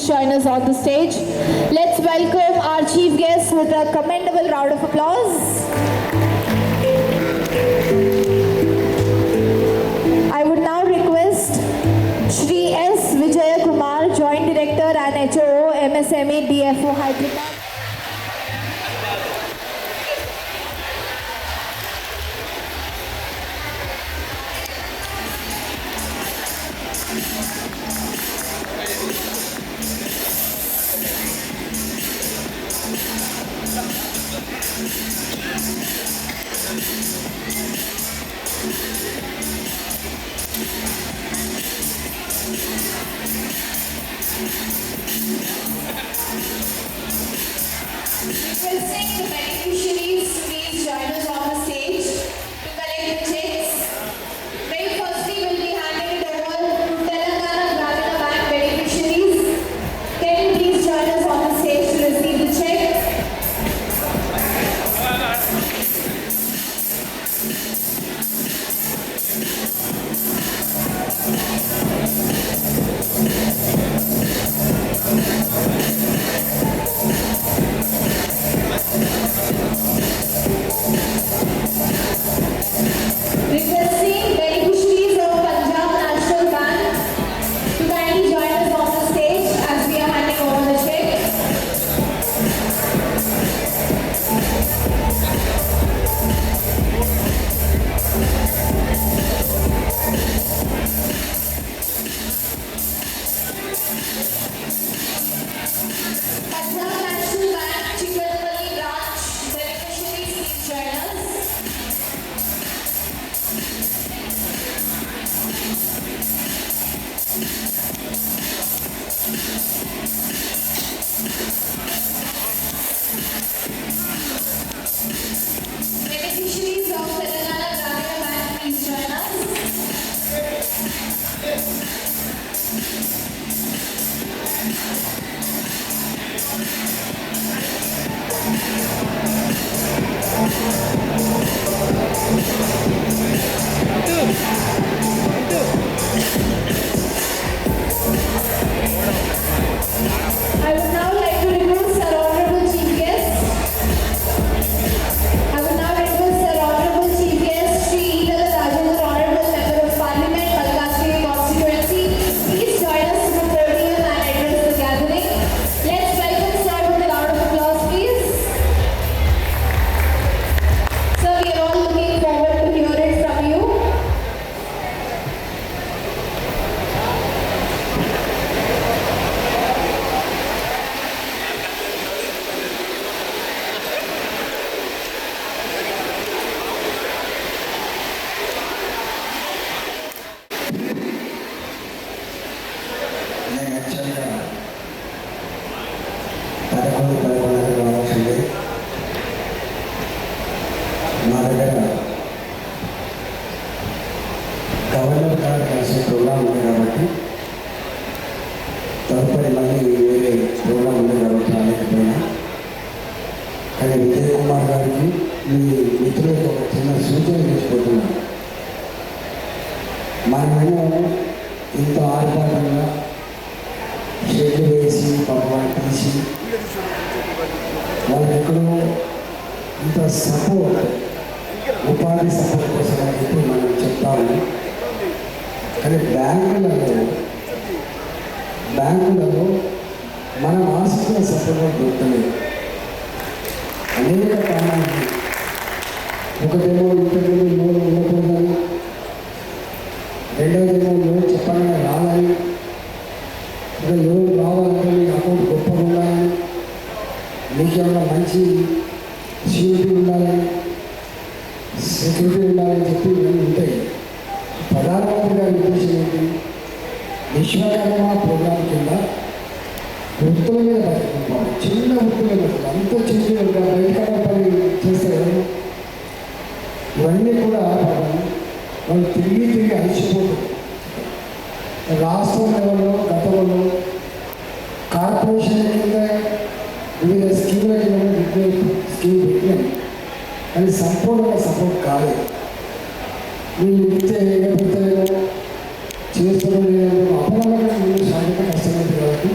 Join us on the stage. Let's welcome our chief guest with a commendable round of applause. I would now request Shri S. Vijaya Kumar, Joint Director and HOO, MSME DFO Hyderabad. Requesting the beneficiaries to please join us on the stage to collect the checks. Very firstly, we'll be handing it over to Telangana Gramina Bank beneficiaries. Can you please join us on the stage to receive the check? Governor గారు కలిసే programme ఉంది కాబట్టి తదుపరి మళ్ళీ వేరే programme ఉంది కాబట్టి రాలేకపోయినా, కానీ విజయ్ కుమార్ గారికి మీ మిత్రులకు ఒక చిన్న సూచన తీసుకుంటున్నాను. మనమేమో ఇంత ఆర్భాటంగా షెడ్లు వేసి పక్కవాళ్ళు తీసి వాళ్ళకి ఎక్కడో ఇంత సపోర్ట్, ఉపాధి సపోర్ట్ కోసం అని చెప్పి మనం చెప్తాము. కానీ బ్యాంకులలో మనం ఆశించిన సపోర్ట్ దొరకలేదు. అనేక కారణాలు, ఒకటేమో ఇంటర్వ్యూ లోన్ ఉండకూడదని, రెండవదేమో లోన్ చెప్పగానే రాదని, ఇంకా లోన్ రావాలంటే మీ అకౌంట్ గొప్పగా ఉండాలని, మీకేమన్నా మంచి సెక్యూరిటీ ఉండాలని చెప్పి ఇవన్నీ ఉంటాయి. ప్రధానమంత్రి గారి ఉద్దేశం ఏంటి? విశ్వకర్మ ప్రోగ్రాం కింద వృత్తుల మీద బతుకుంటారు. చిన్న వృత్తుల మీద అంత చిన్న బయట పని చేస్తారు. ఇవన్నీ కూడా వాళ్ళు తిరిగి అలసిపోతారు. రాష్ట్రం లెవెల్లో గతంలో కార్పొరేషన్ కింద వివిధ స్కీముల కింద స్కీమ్ పెట్టినాం, కానీ సంపూర్ణంగా సపోర్ట్ కాలేదు. వీళ్ళు ఇస్తే ఏమైపోతాయో చేస్తున్నది అపరాధంగా ముందు సాధించడం కష్టమైంది. కాబట్టి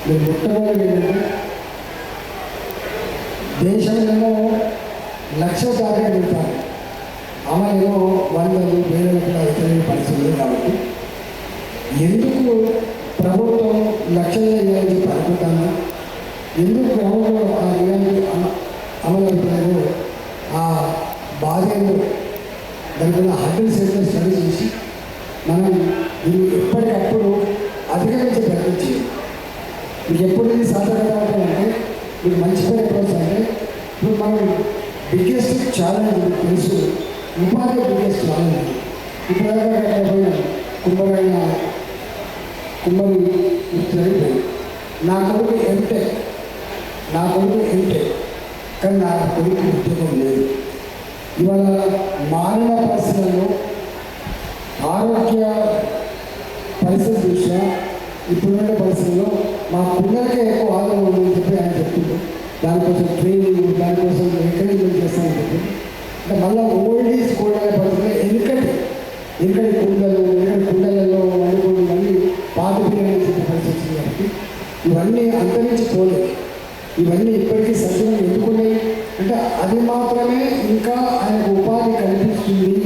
మీరు మొట్టమొదటి ఏంటంటే దేశంలో 1,00,000 దాకా వెళ్తారు, అమలేమో 100,000 వేల కూడా అయితే పరిస్థితి. కాబట్టి ఎందుకు ప్రభుత్వం 1,00,000 వేయాలని చెప్పి అనుకుంటాను, ఎందుకు గ్రామంలో ఆ రియాలిటీ అమలు అవుతాయో ఆ బాధ్యతలు దానికున్న హండ్రెడ్ సెంటర్ స్టడీ చేసి మనం దీన్ని ఎప్పటికప్పుడు అధిగమించే ప్రయత్నం చేయాలి. మీకు ఎప్పుడు ఇది సాధ్యపడాలంటే అంటే మీకు మంచి పేరు ఎప్పుడు వస్తుందంటే, ఇప్పుడు మనం బిగ్గెస్ట్ ఛాలెంజ్ మీకు తెలుసు, ఉపాధి బిగ్గెస్ట్ ఛాలెంజ్. ఇప్పుడు కుమ్మరి జరిగిపోయి నా కొడుకు ఎంటెక్ కానీ నా కొడుకు ఉద్యోగం లేదు. ఇవాళ మారిన పరిస్థితుల్లో ఆరోగ్య పరిస్థితి చూసినా ఇప్పుడున్న పరిస్థితుల్లో మా పిల్లలకే ఎక్కువ ఆదరణ ఉందని చెప్పి ఆయన చెప్తుంది. దానికోసం ట్రైనింగ్, దానికోసం ఎంకరేజ్మెంట్ చేస్తామని చెప్పి, అంటే మళ్ళీ ఓల్డ్ ఈజ్ గోల్డ్ అనే పద్ధతిలో ఎందుకంటే కుండలలో వండుకొని మళ్ళీ పాత పిల్లలు చెప్పే పరిస్థితి వచ్చింది. కాబట్టి ఇవన్నీ అంతరించిపోలేదు. ఇవన్నీ ఇప్పటికీ సత్యం ఎందుకున్నాయి అంటే అది మాత్రమే ఇంకా ఆయనకు ఉపాధి కల్పిస్తుంది.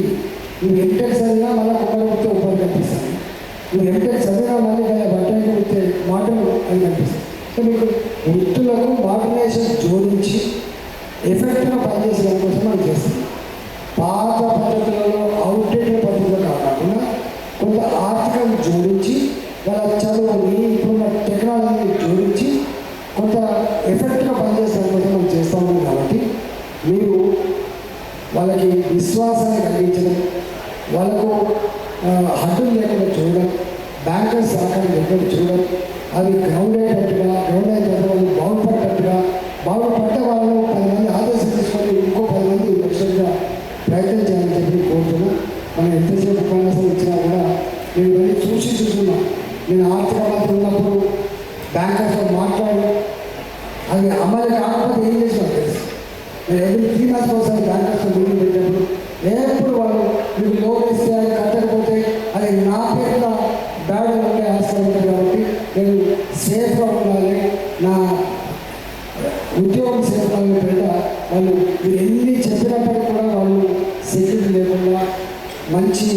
నువ్వు ఎంటెక్ చదివినా మళ్ళీ కుటుంబంతో ఉపాధి కల్పిస్తాను, నువ్వు ఎంటెక్ చదివినా మళ్ళీ బట్టలు వచ్చే మాటలు అని కనిపిస్తాయి. సో మీకు వృత్తులకు మోడర్నైజేషన్ జోడించి ఎఫెక్ట్గా పనిచేసే కోసం మనం చేస్తాం. పాత పద్ధతులలో అవుట్డేటెడ్ పద్ధతులు కాకుండా కొంత ఆర్థికం జోడించి వాళ్ళ చదువుని ఇప్పుడున్న టెక్నాలజీని జోడించి కొంత ఎఫెక్ట్గా పనిచేసే కోసం మనం చేస్తూ ఉన్నాం. కాబట్టి మీరు వాళ్ళకి విశ్వాసాన్ని కలిగించడం, వాళ్ళకు హద్దులు లేకుండా చూడడం, బ్యాంకర్స్ సహకారం లేకుండా చూడడం, అది గ్రౌండ్ అయిన తర్వాత వాళ్ళు బాగుపడ్డ వాళ్ళు 10 మంది ఆదేశం తీసుకొని ఇంకో 10 మంది లక్షలుగా ప్రయత్నం చేయాలని చెప్పి కోరుతున్నా. మనం ఎంతసేపు ఉపన్యాసం ఇచ్చినా కూడా నేను ఇవన్నీ చూస్తున్నాను. నేను ఆర్థిక మంత్రి ఉన్నప్పుడు బ్యాంకర్స్తో మాట్లాడి అది అమలు కాకపోతే ఏం చేసినా తెలుసు. నేను ఎవ్రీ 3 months కోసం బ్యాంకర్స్తో మీటింగ్ పెట్టినప్పుడు ఎప్పుడు వాళ్ళు మీకు లోన్ ఇస్తే అది కట్టకపోతే అది నా పేరుగా బ్యాడ్ ఉండే ఆస్తి ఉంటుంది. కాబట్టి నేను సేఫ్గా ఉండాలి, నా ఉద్యోగం సేఫ్గా పేట వాళ్ళు మీరు ఎన్ని చెప్పినప్పటికీ కూడా వాళ్ళు సెక్యూరిటీ లేకుండా మంచి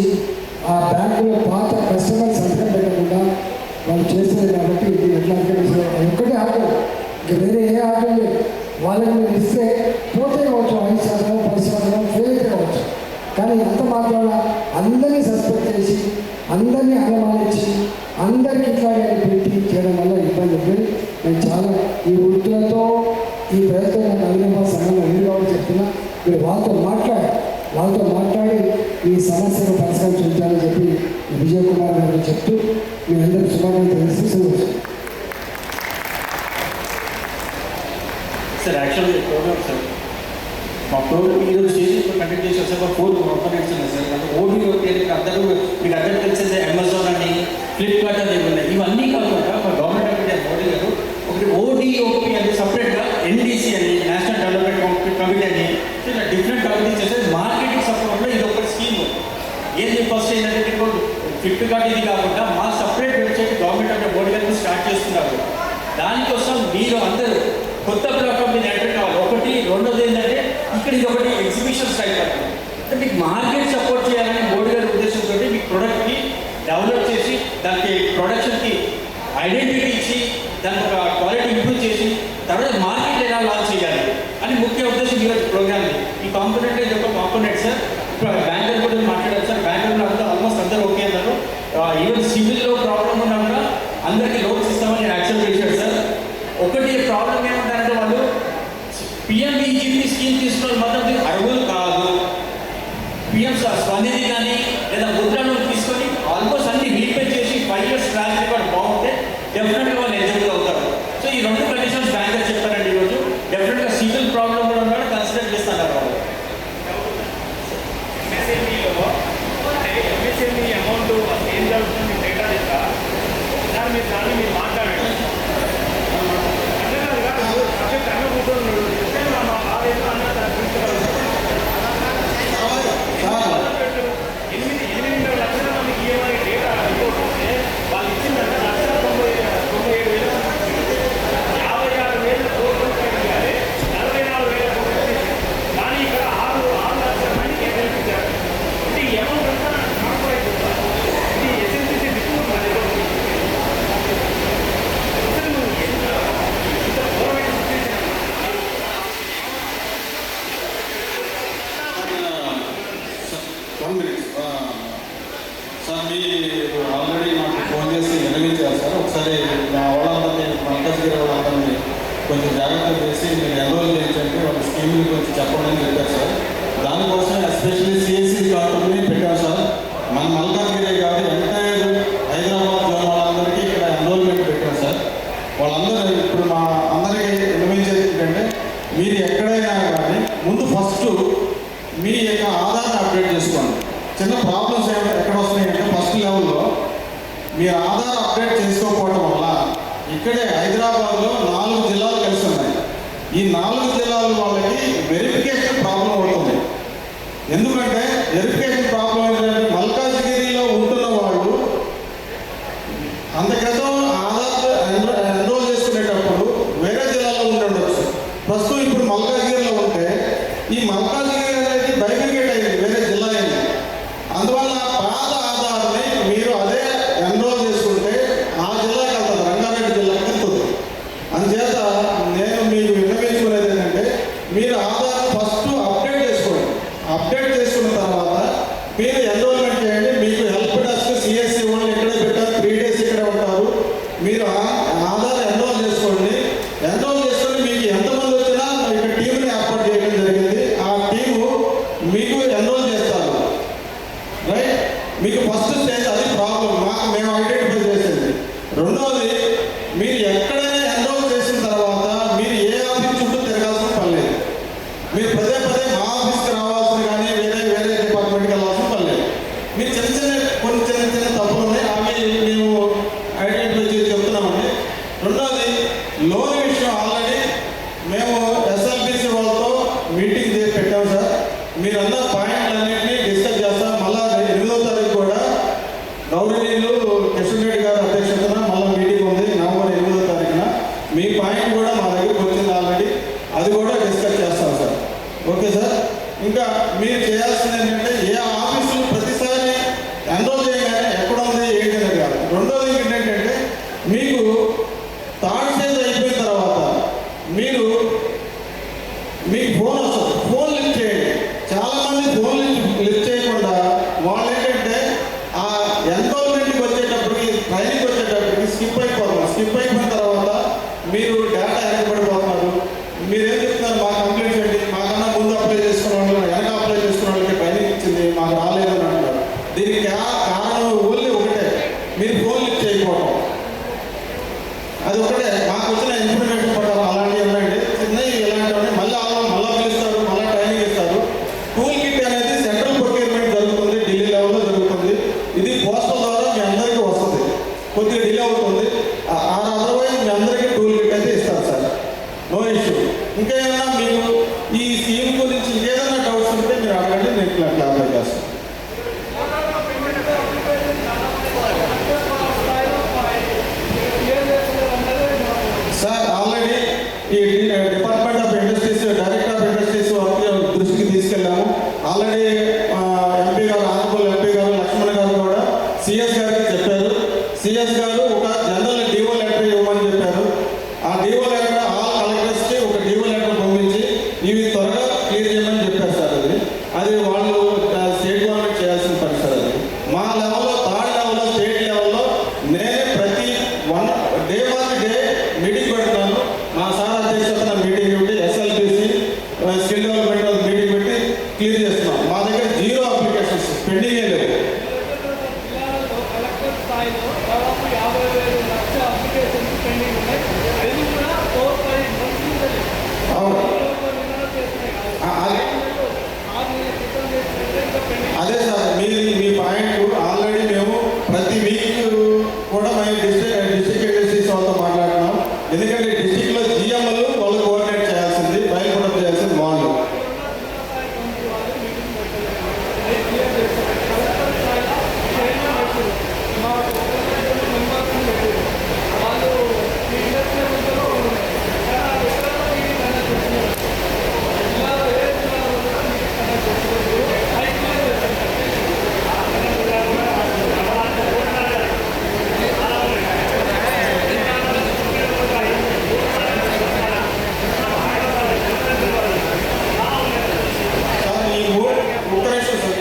ఆ బ్యాంకులో పాత కస్టమర్ సంతకం పెట్టకుండా వాళ్ళు చేస్తారు. కాబట్టి ఇది ఎట్లా ఒక్కటే ఆటో, ఇంకా వేరే ఏ ఆటో లేదు. వాళ్ళకి మీరు ఇస్తే పోతే కావచ్చు, 5% 10% ఫెయిల్ కావచ్చు, కానీ ఎంత మాత్రాన అందరినీ సస్పెక్ట్ చేసి అందరినీ అనుమానించి అందరికీ ఇట్లా పెట్టి చేయడం వల్ల ఇబ్బంది ఉంటుంది. నేను చాలా ఈ వృత్తులతో ఈ ప్రయత్నం నాకు అవినమ్మ సంఘంలో ఎన్ని కావాలో చెప్తున్నా. మీరు వాళ్ళతో మాట్లాడి ఈ సమస్యను పరిష్కరించాలని చెప్పి విజయ్ కుమార్ గారికి చెప్తూ మీ అందరికీ శుభాకాంక్షలు తెలుసు. సార్ యాక్చువల్గా ప్రోగ్రామ్ సార్ మా ప్రోగ్రామ్ ఈరోజు స్టేషన్లో కండక్ట్ చేసి సార్ 4 కాంపోనెంట్స్ ఉన్నాయి సార్. ఓబీ అందరూ ఫస్ట్ ఏంటంటే ఇప్పుడు ఫ్లిప్కార్ట్ ఇది కాకుండా మా separate website government of Modi గారు స్టార్ట్ చేస్తున్నారు. దానికోసం మీరు అందరూ కొత్త ప్లాట్ఫామ్ మీద ఎంటర్ కావాలి. ఒకటి, రెండోది ఏంటంటే ఇక్కడ ఇది ఒకటి ఎగ్జిబిషన్ సైట్ అంటే మీకు మార్కెట్ సపోర్ట్ చేయాలని మోడీ గారి ఉద్దేశంతో మీ ప్రోడక్ట్ని డెవలప్ చేసి దానికి ప్రొడక్షన్కి ఐడెంటిటీ ఇచ్చి దానికి ఒక క్వాలిటీ ఇంప్రూవ్ చేసి తర్వాత మార్కెట్ ఎలా లాంచ్ చేయాలి అని ముఖ్య ఉద్దేశం ఈరోజు ప్రోగ్రామ్ని. ఈ కాంపోనెంట్ ఇది ఒక కాంపోనెంట్ సార్. ఇప్పుడు బ్యాంకర్ కూడా మాట్లాడారు సార్. బ్యాంకర్లో అంతా ఆల్మోస్ట్ అందరూ ఓకే అన్నారు. ఈవెన్ సివిల్లో ప్రాబ్లం ఉన్నా కూడా అందరికీ లోన్స్ ఇస్తామని యాక్సెప్ట్ చేశారు సార్. ఒకటి ప్రాబ్లం ఏమంటారంటే వాళ్ళు పిఎంఈజీపీ స్కీమ్ తీసుకున్న మాత్రం అర్హులు కాదు. పిఎం స్వనిధి కానీ లేదా ముద్రను తీసుకొని ఆల్మోస్ట్ అన్ని రీపే చేసి 5 years ట్రాక్ రికార్డ్ బాగుంటే డెఫినెట్గా వాళ్ళు ఎలిజిబుల్ అవుతారు. సో ఈ 2 కండిషన్స్ బ్యాంకర్ చెప్పారండి ఈరోజు. డెఫినెట్గా సివిల్ ప్రాబ్లం కూడా ఉన్నాడు కన్సిడర్ చేస్తున్నారు వాళ్ళు. ఎంఎస్ఎంఈ అమౌంట్ ఏం జరుగుతుంది డేటా ఇస్తా దాన్ని మీరు మాట్లాడండి. అన్న కాదు సబ్జెక్ట్ అన్న కూర్చొని మా ఆవేదన అన్న దాని గురించి 8 లక్షల మందికి ఈఎంఐ డేటా రిపోర్ట్ వస్తే వాళ్ళు ఇచ్చిందంటే 1,97,000 56,000 కోట్లు ఇవ్వాలి, 44,000 కోట్లు కానీ ఇక్కడ 6 లక్షల మందికి ఏదైనా అంటే ఈ అమౌంట్ అంతా కార్పొరేట్ ఇది ఎస్ఎన్సీసీ రిపోర్ట్ సార్ మీరు ఆల్రెడీ నాకు ఫోన్ చేసి వినిపించారు సార్. ఒకసారి మా వాళ్ళందరినీ మల్కాజ్గిరి వాళ్ళందరినీ కొంచెం జాగ్రత్త చేసి మీరు ఎన్రోల్ చేయించండి, వాళ్ళ స్కీమ్ని కొంచెం చెప్పండి అని చెప్పారు సార్. దానికోసం ఎస్పెషల్లీ సిఎస్సి కార్డుని పెట్టాం సార్. మన మల్కాజ్గిరి కాదు ఎంటైర్ హైదరాబాద్ జోన్ వాళ్ళందరికీ ఇక్కడ ఎన్రోల్మెంట్ పెట్టాం సార్. వాళ్ళందరూ ఇప్పుడు మా అందరికీ వినిపించేది ఏంటంటే మీరు ఎక్కడైనా కానీ ముందు ఫస్ట్ మీ యొక్క ఆధార్ని అప్డేట్ చేసుకోండి. చిన్న ప్రాబ్లమ్స్ ఎక్కడ వస్తున్నాయంటే ఫస్ట్ లెవెల్లో మీరు ఆధార్ అప్డేట్ చేసుకోకపోవడం వల్ల ఇక్కడే హైదరాబాద్లో 4 జిల్లాలు కలిసి ఉన్నాయి. ఈ 4 జిల్లాల వాళ్ళకి వెరిఫికేషన్ ప్రాబ్లం అవుతుంది. ఎందుకంటే వెరిఫికేషన్ ప్రాబ్లం ఏంటంటే మల్కాజ్గిరిలో ఉంటున్న వాళ్ళు అంత క్రితం ఆధార్ ఎన్రోల్ చేసుకునేటప్పుడు వేరే జిల్లాలో ఉండొచ్చు. ప్రస్తుతం ఇప్పుడు మల్కాజ్గిరిలో ఉంటే ఈ మల్కాజ్గిరి అనేది బైఫికేట్ అయింది, వేరే జిల్లా అయింది. అందువల్ల పాత ఆధార్ని మీరు అదే ఎన్రోల్ చేసుకుంటే ఆ జిల్లాకి వెళ్తుంది, రంగారెడ్డి జిల్లాకి వెళ్తుంది. అందుచేత నేను మీకు విన్నవించుకునేది ఏంటంటే మీరు ఆధార్ ఫస్ట్ అప్డేట్ చేసుకోండి. అప్డేట్ చేసుకున్న తర్వాత మీరు ఎన్రోల్మెంట్ చేయండి. మీకు హెల్ప్ డెస్క్ సిఎస్సి వాళ్ళు ఇక్కడే పెట్టారు, 3 days ఇక్కడే ఉంటారు. మీరు ఆధార్ ఎన్రోల్ చేసుకోండి. ఎన్రోల్ చేసుకొని మీకు ఎంతమంది వచ్చినా ఇక్కడ టీంని ఏర్పాటు చేయడం జరిగింది. ఆ టీము మీకు ఎన్రోల్ చేస్తారు. రైట్, మీకు ఫస్ట్ స్టేజ్ అది ప్రాబ్లం మేము ఐడెంటిఫై చేసేది. రెండోది మీరు ఎక్కడైనా ఎన్రోల్ చేసిన తర్వాత మీరు ఏ ఆఫీస్ చుట్టూ తిరగాల్సిన పని లేదు. మీరు పదే పదే మా ఆఫీస్కి రావాల్సిన కానీ వేరే డిపార్ట్మెంట్కి వెళ్ళాల్సిన పని లేదు. మీరు కొన్ని చిన్న తప్పులు ఉన్నాయి, అవి మేము ఐడెంటిఫై చేసి చెప్తున్నామండి. రెండోది లోన్ విషయం ఆల్రెడీ మేము ఎస్ఎల్బిసి వాళ్ళతో మీటింగ్ చేసి పెట్టాం సార్. మీరన్న పాయింట్లన్నింటినీ డిస్కస్ చేస్తాం. మళ్ళా 8వ తారీఖు కూడా గౌరవనీయులు కిషన్ రెడ్డి గారి అధ్యక్షతన మళ్ళీ మీటింగ్ ఉంది నవంబర్ 8వ తారీఖున. మీ పాయింట్ కూడా మా దగ్గరికి వచ్చింది ఆల్రెడీ, అది కూడా డిస్కస్ చేస్తాం సార్. Okay sir. ఇంకా మీరు చేయాల్సింది ఏంటంటే ఏ ఆఫీసులు ప్రతిసారి ఎన్రోల్ చేయగానే ఎక్కడ ఉంది ఏంటి అనేది కాదు. రెండోది ఏంటంటే మీకు థర్డ్ స్టేజ్ అయిపోయిన తర్వాత మీకు ఫోన్ వస్తుంది, ఫోన్ లిఫ్ట్ చేయండి. చాలామంది ఫోన్ లిఫ్ట్ చేయకుండా వాళ్ళు ఏంటంటే ఆ ఎన్రోల్మెంట్కి వచ్చేటప్పటికి ట్రైనింగ్కి వచ్చేటప్పటికి స్కిప్ అయిపోతున్నారు. స్కిప్ అయిపోయిన తర్వాత మీరు డేటా వెనకబడిపోతున్నారు. మీరేం చెప్తున్నారు, మా కంప్లైంట్స్ ఏంటి, మాకన్నా ముందు అప్లై చేసుకున్న వాళ్ళు వెనక అప్లై చేసుకున్న వాళ్ళకి ట్రైనింగ్ ఇచ్చింది, మాకు రాలేదని అంటున్నారు. దీనికి కారణం ఓన్లీ ఒకటే, మీరు ఫోన్ లిఫ్ట్ చేయకపోవడం. అది ఒకటే మాకు వచ్చిన ఇన్ఫర్మేషన్ ప్రకారం అలాంటివి ఉన్నాయండి. చిన్నవి ఇలాంటివన్నీ మళ్ళీ పిలుస్తారు, మళ్ళీ ట్రైనింగ్ ఇస్తారు. టూల్ కిట్ అనేది సెంట్రల్ ప్రొక్యూర్మెంట్ జరుగుతుంది, ఢిల్లీ లెవెల్లో జరుగుతుంది. ఇది పోస్టల్ ద్వారా మీ అందరికీ వస్తుంది, కొద్దిగా డిలే అవుతుంది. అదర్వైజ్ మీ అందరికీ టూల్ కిట్ అయితే ఇస్తారు సార్, నో ఇష్యూ. ఇంకా ఏమన్నా మీకు ఈ స్కీమ్ గురించి ఏదైనా డౌట్స్ ఉంటే మీరు అడగండి, నేను క్లారిఫై చేస్తాను. ఈ department of industries, director of industries వారి దృష్టికి తీసుకెళ్ళాము. ఆల్రెడీ ఎంపీ గారు, ఆనరబుల్ ఎంపీ గారు లక్ష్మణ్ గారు కూడా సిఎస్ గారికి చెప్పారు. సిఎస్ గారు ఒక జనరల్ డిఓ లెటర్ ఇవ్వమని చెప్పారు. ఆ డిఓ లెటర్ ఆల్ కలెక్టర్స్కి ఒక డిఓ లెటర్ పంపించి ఇవి త్వరగా క్లియర్ చేయమని చెప్పారు సార్. అది వాళ్ళు స్టేట్ గవర్నమెంట్ చేయాల్సిన పని సార్. అది మా లెవెల్లో, థర్డ్ లెవెల్లో, స్టేట్ లెవెల్లో నేనే ప్రతి డే మీటింగ్ పెడుతున్నాను. మా సార్ అధ్యక్షతన మీటింగ్ పెట్టి ఎస్ఎల్బిసి స్కిల్ డెవలప్మెంట్ మీటింగ్ పెట్టి క్లియర్ చేస్తున్నాం. మా దగ్గర 0 అప్లికేషన్స్ పెండింగే లేవు. అదే సార్ మీ పాయింట్. ఆల్రెడీ మేము ప్రతి వీక్ కూడా మేము డిస్ట్రిక్ట్ ఇండస్ట్రీస్ వాళ్ళతో మాట్లాడుతున్నాం. ఎందుకంటే డిస్ట్రిక్ట్లో జిఎంలు వాళ్ళు కోఆర్డినేట్ చేయాల్సింది, బయలుపడడం చేయాల్సింది వాళ్ళు.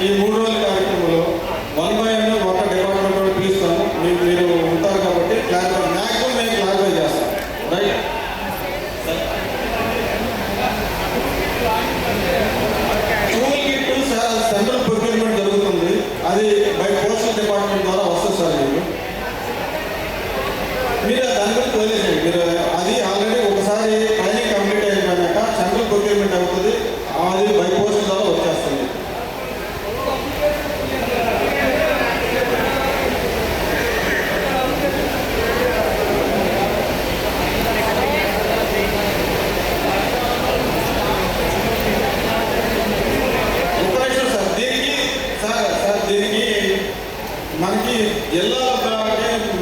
ఈ 3 రోజుల కార్యక్రమంలో 1 by 1 ఒక డిపార్ట్మెంట్ కూడా పిలుస్తాము. మీరు ఉంటారు కాబట్టి క్లారిఫై మ్యాక్సిమం మేము క్లారిఫై చేస్తాం. Right. Tool kit sir central procurement జరుగుతుంది. అది బై పోస్టల్ డిపార్ట్మెంట్ ద్వారా వస్తుంది సార్. మీరు దాని గురించి వదిలేసేయండి. మీరు అది ఆల్రెడీ ఒకసారి ట్రైనింగ్ కంప్లీట్ అయిపోయాక సెంట్రల్ ప్రొక్యూర్మెంట్ అవుతుంది. అది బై పోస్ట్ ద్వారా వచ్చేస్తుంది. దీనికి మనకి జిల్లాలో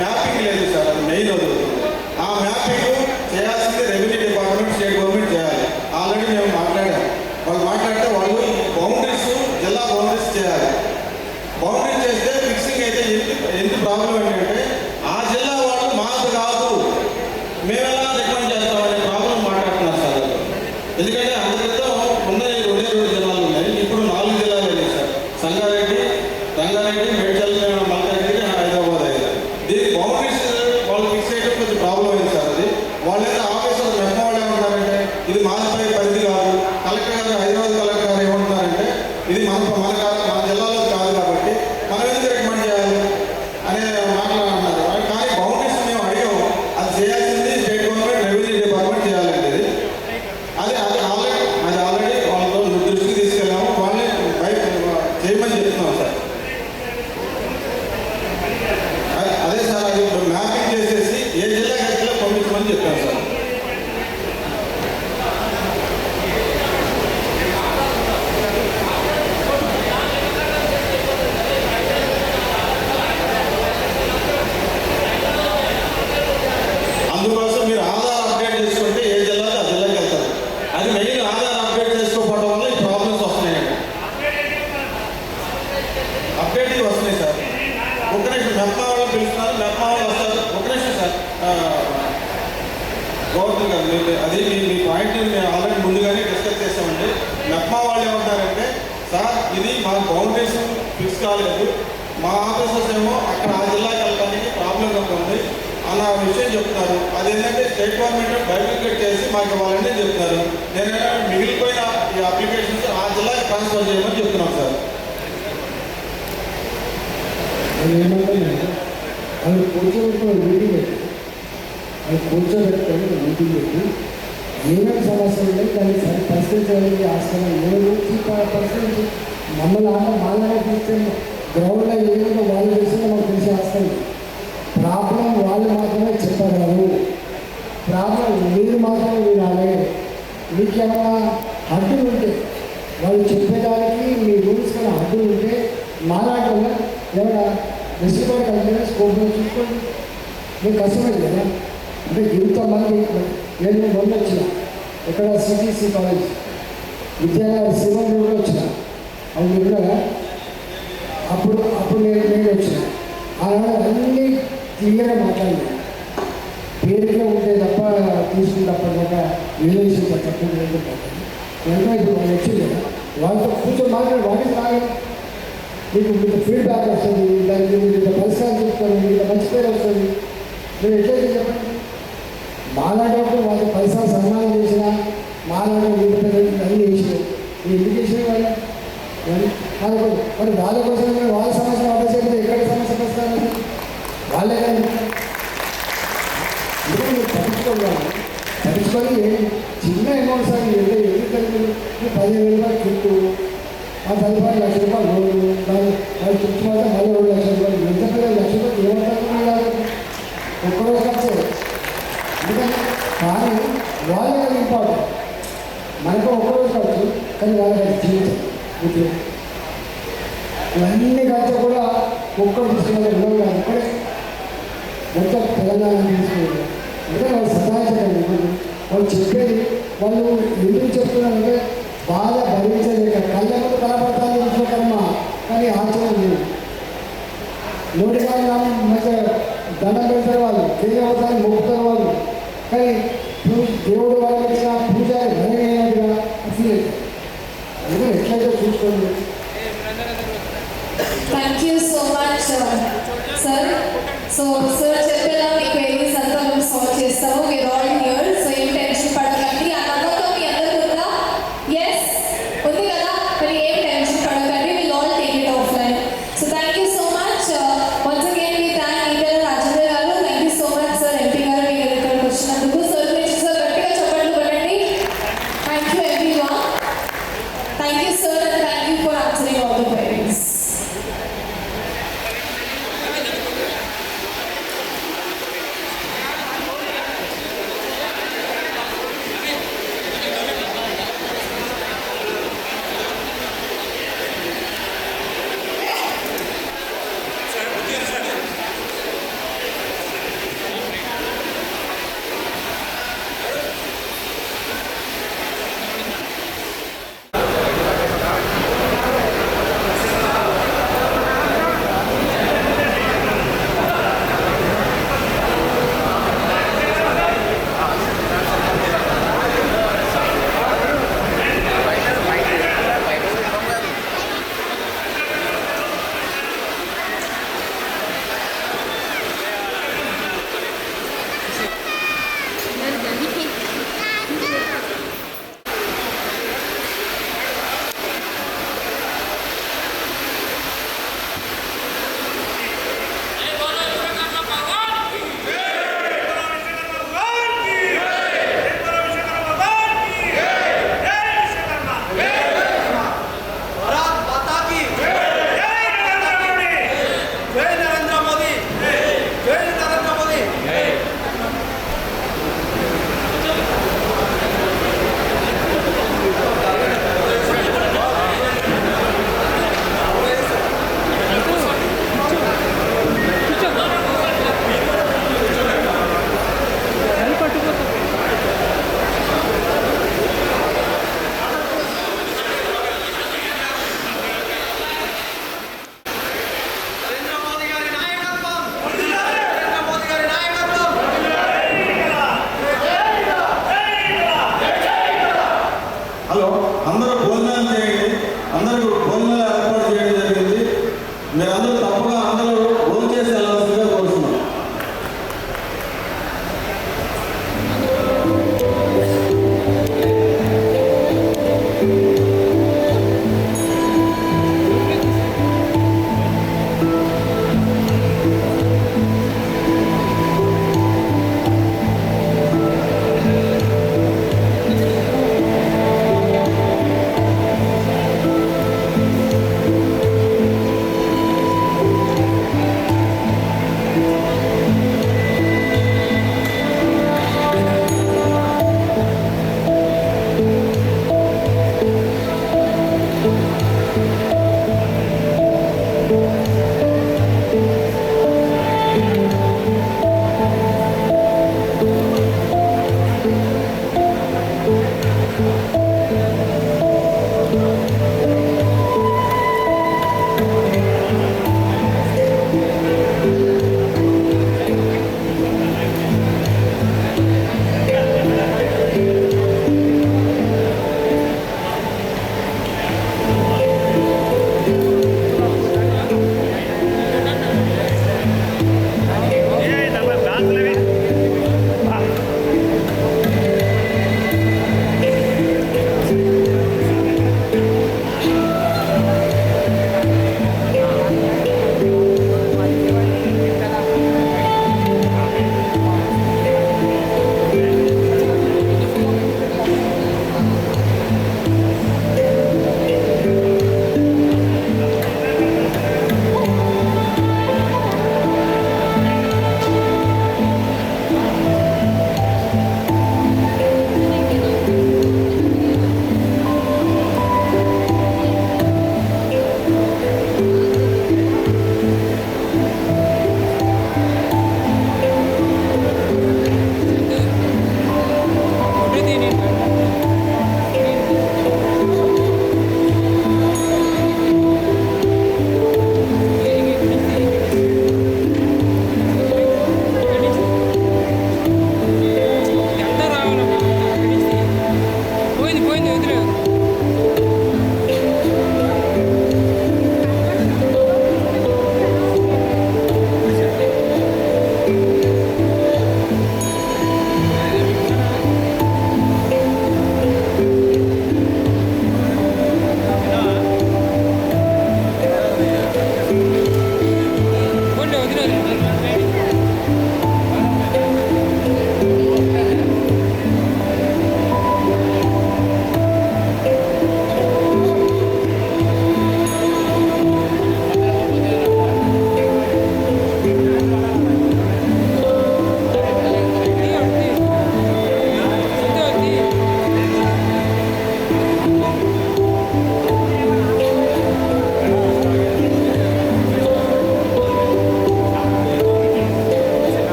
మ్యాపింగ్ లేదు సార్. అది మెయిన్ అవుతుంది. ఆ మ్యాపింగ్ చేయాల్సింది రెవెన్యూ డిపార్ట్మెంట్, స్టేట్ గవర్నమెంట్ చేయాలి. ఆల్రెడీ మేము మాట్లాడాము. వాళ్ళు మాట్లాడితే వాళ్ళు బౌండరీస్, జిల్లా బౌండరీస్ చేయాలి. బౌండరీస్ చేస్తే ఫిక్సింగ్ అయితే ఎంత ప్రాబ్లం ఏంటంటే ఆ జిల్లా వాళ్ళు మాకు కాదు, మేము ఎలా రికమెండ్ చేస్తామనే ప్రాబ్లం మాట్లాడుతున్నారు సార్. ఎందుకంటే అందరితో ఉన్నాయి 2 జిల్లాలు ఉన్నాయి. ఇప్పుడు 4 జిల్లాలు ఉన్నాయి సార్. సంగారెడ్డి, రంగారెడ్డి, మేడ్చల్, మల్కారెడ్డి, హైదరాబాద్ అయ్యారు. దీనికి బౌండరీస్ వాళ్ళు ఫిక్స్ చేయడం కొంచెం ప్రాబ్లం అయింది సార్. అది వాళ్ళైతే ఆఫీసర్ మెట్ట వాళ్ళు ఏమంటారంటే ఇది మాదిపై పరిధి కాదు. కలెక్టర్ గారు, హైదరాబాద్ కలెక్టర్ గారు ఏమంటున్నారంటే ఇది మన జిల్లాలో కాదు కాబట్టి మనం ఎందుకు రికమెండ్ చేయాలి అనే మాట్లాడుతున్నారు. కానీ బౌండరీస్ మేము అడిగాము. అది చేయాల్సింది స్టేట్ గవర్నమెంట్, రెవెన్యూ డిపార్ట్మెంట్ చేయాలండి. అది ఆల్రెడీ వాళ్ళతో దృష్టికి తీసుకెళ్ళాము. వాళ్ళే చేయమని చెప్తున్నాం సార్. అదే సార్, అది మ్యాపింగ్ చేసేసి ఏ జిల్లాకి అయితే పంపించమని చెప్పాను సార్. అందుకోసం మీరు ఆధార్ అప్డేట్ చేసుకుంటే ఏ జిల్లాకి ఆ జిల్లాకి వెళ్తారు. అది మెయిన్. ఆధార్ అప్డేట్ చేసుకోవడం వల్ల ఈ ప్రాబ్లమ్స్ వస్తున్నాయండి. అప్డేటింగ్ వస్తున్నాయి సార్. ఒక నిమిషం, మెప్మా వాళ్ళు పిలుస్తున్నారు. మెప్మా వాళ్ళు వస్తారు. ఒక నిమిషం సార్. గౌరవ్ గారు, అది మీ పాయింట్ మేము ఆల్రెడీ ముందుగానే డిస్కస్ చేస్తామండి. మెప్మా వాళ్ళు ఏమంటారంటే సార్ ఇది మా బౌండరీస్ ఫిక్స్ కాలేదు, మా ఆఫీసర్స్ ఏమో అక్కడ ఆ జిల్లాకి వెళ్ళడానికి ప్రాబ్లం ఉంది అన్న విషయం చెప్తున్నారు. అదేంటంటే స్టేట్ గవర్నమెంట్ బైఫికేట్ చేసి మాకు ఇవ్వాలని చెప్తున్నారు. నేను మిగిలిపోయిన ఈ అప్లికేషన్స్ ఆ జిల్లాకి ట్రాన్స్ఫర్ చేయమని చెప్తున్నాను సార్. ఏమంటానంటే అది కూర్చోబెట్టుకుని మీటింగ్ పెట్టి మీటింగ్ పెట్టి ఏమేమి సమస్యలు ఉన్నాయి దాన్ని పరిష్కరించడానికి ఆస్కారం లేదు. పరిస్థితి మమ్మల్ని మాలాగా చూస్తే గ్రౌండ్లో ఏమైనా వాళ్ళు చేసినా మాకు తెలిసే ఆస్కారం. ప్రాబ్లం వాళ్ళు మాత్రమే చెప్పగలరు. ప్రాబ్లం మీరు మాత్రమే వినాలి. మీకేమైనా అడ్డులు ఉంటే వాళ్ళు చెప్పేదానికి మీ రూల్స్ కన్నా అడ్డులు ఉంటే మాలాగా ఏమైనా డిస్ట్రిక్ట్ కలిగిన స్కోప్ చూసుకోండి. మీకు కష్టమైంది కదా. అంటే ఇంతమంది నేను మొన్న వచ్చిన ఇక్కడ సిటీసీ కాలేజ్ విద్యానగర్ శివం కూడా వచ్చిన అవి విన్నారా? అప్పుడు నేను వచ్చిన ఆనాడు అన్నీ క్లియర్గా మాట్లాడినా పేరుగా ఉంటే తప్ప తీసుకున్నప్పటిదాకా రిలేషన్ తప్ప వెంటనే ఇప్పుడు వాళ్ళు వచ్చింది కదా వాళ్ళతో కూర్చొని మాట్లాడి వాటికి రాగా మీకు ఫీడ్బ్యాక్ వస్తుంది, దానికి మీరు ఇంత పరిశ్రమ చెప్తారు, మీకు ఇంత మంచి పేరు వస్తుంది. మీరు ఎట్లయితే చెప్పండి, మాలాంటప్పుడు వాళ్ళు పరిశ్రమ సన్మానం చేసినా మాలాంటి వీటి పేరు అన్నీ చేసిన మీరు ఎందుకు చేసిన వాళ్ళు మరి వాళ్ళ కోసం వాళ్ళ సమస్య వాళ్ళ చెప్తే ఎక్కడ సమస్య వస్తారని వాళ్ళే కానీ పట్టించుకొని చిన్న అమౌంట్ సార్ ఎంత ఎందుకు 15,000 రూపాయలు చుట్టూ ఆ 10 రూపాయలు 1,00,000 రూపాయలు లోను దాని చుట్టూ మాత్రం మళ్ళీ 2 లక్షల రూపాయలు ఎంత పెద్ద 1,00,000 రూపాయలు ఏమంటారు కాదు ఒక్కరోజు ఖర్చే. ఎందుకంటే కానీ వాళ్ళకి ఇంపార్టెంట్, మనకు ఒక్కరోజు ఖర్చు కానీ వాళ్ళకి జీవితం ఇప్పుడు ఇవన్నీ ఖర్చు కూడా ఒక్కరు తీసుకునే ఒక్కడే మొత్తం తెలంగాణ తీసుకున్నారు. అంటే వాళ్ళు సదాచండి వాళ్ళు చెప్పేది వాళ్ళు ఎందుకు చెప్తున్నారంటే బాధ భరించలేక కళ్ళ ముందు కనపడతాను విశ్వకర్మ కానీ ఆచరణ లేదు. నోటిగా మంచిగా దండం పెడతారు వాళ్ళు, కేవలం మొక్కుతారు వాళ్ళు, కానీ దేవుడు వాళ్ళకి ఇచ్చిన పూజ ఘనమైనట్టుగా ఫీల్ అవుతారు. అందుకే ఎట్లయితే చూసుకోండి. Thank you so much, sir. So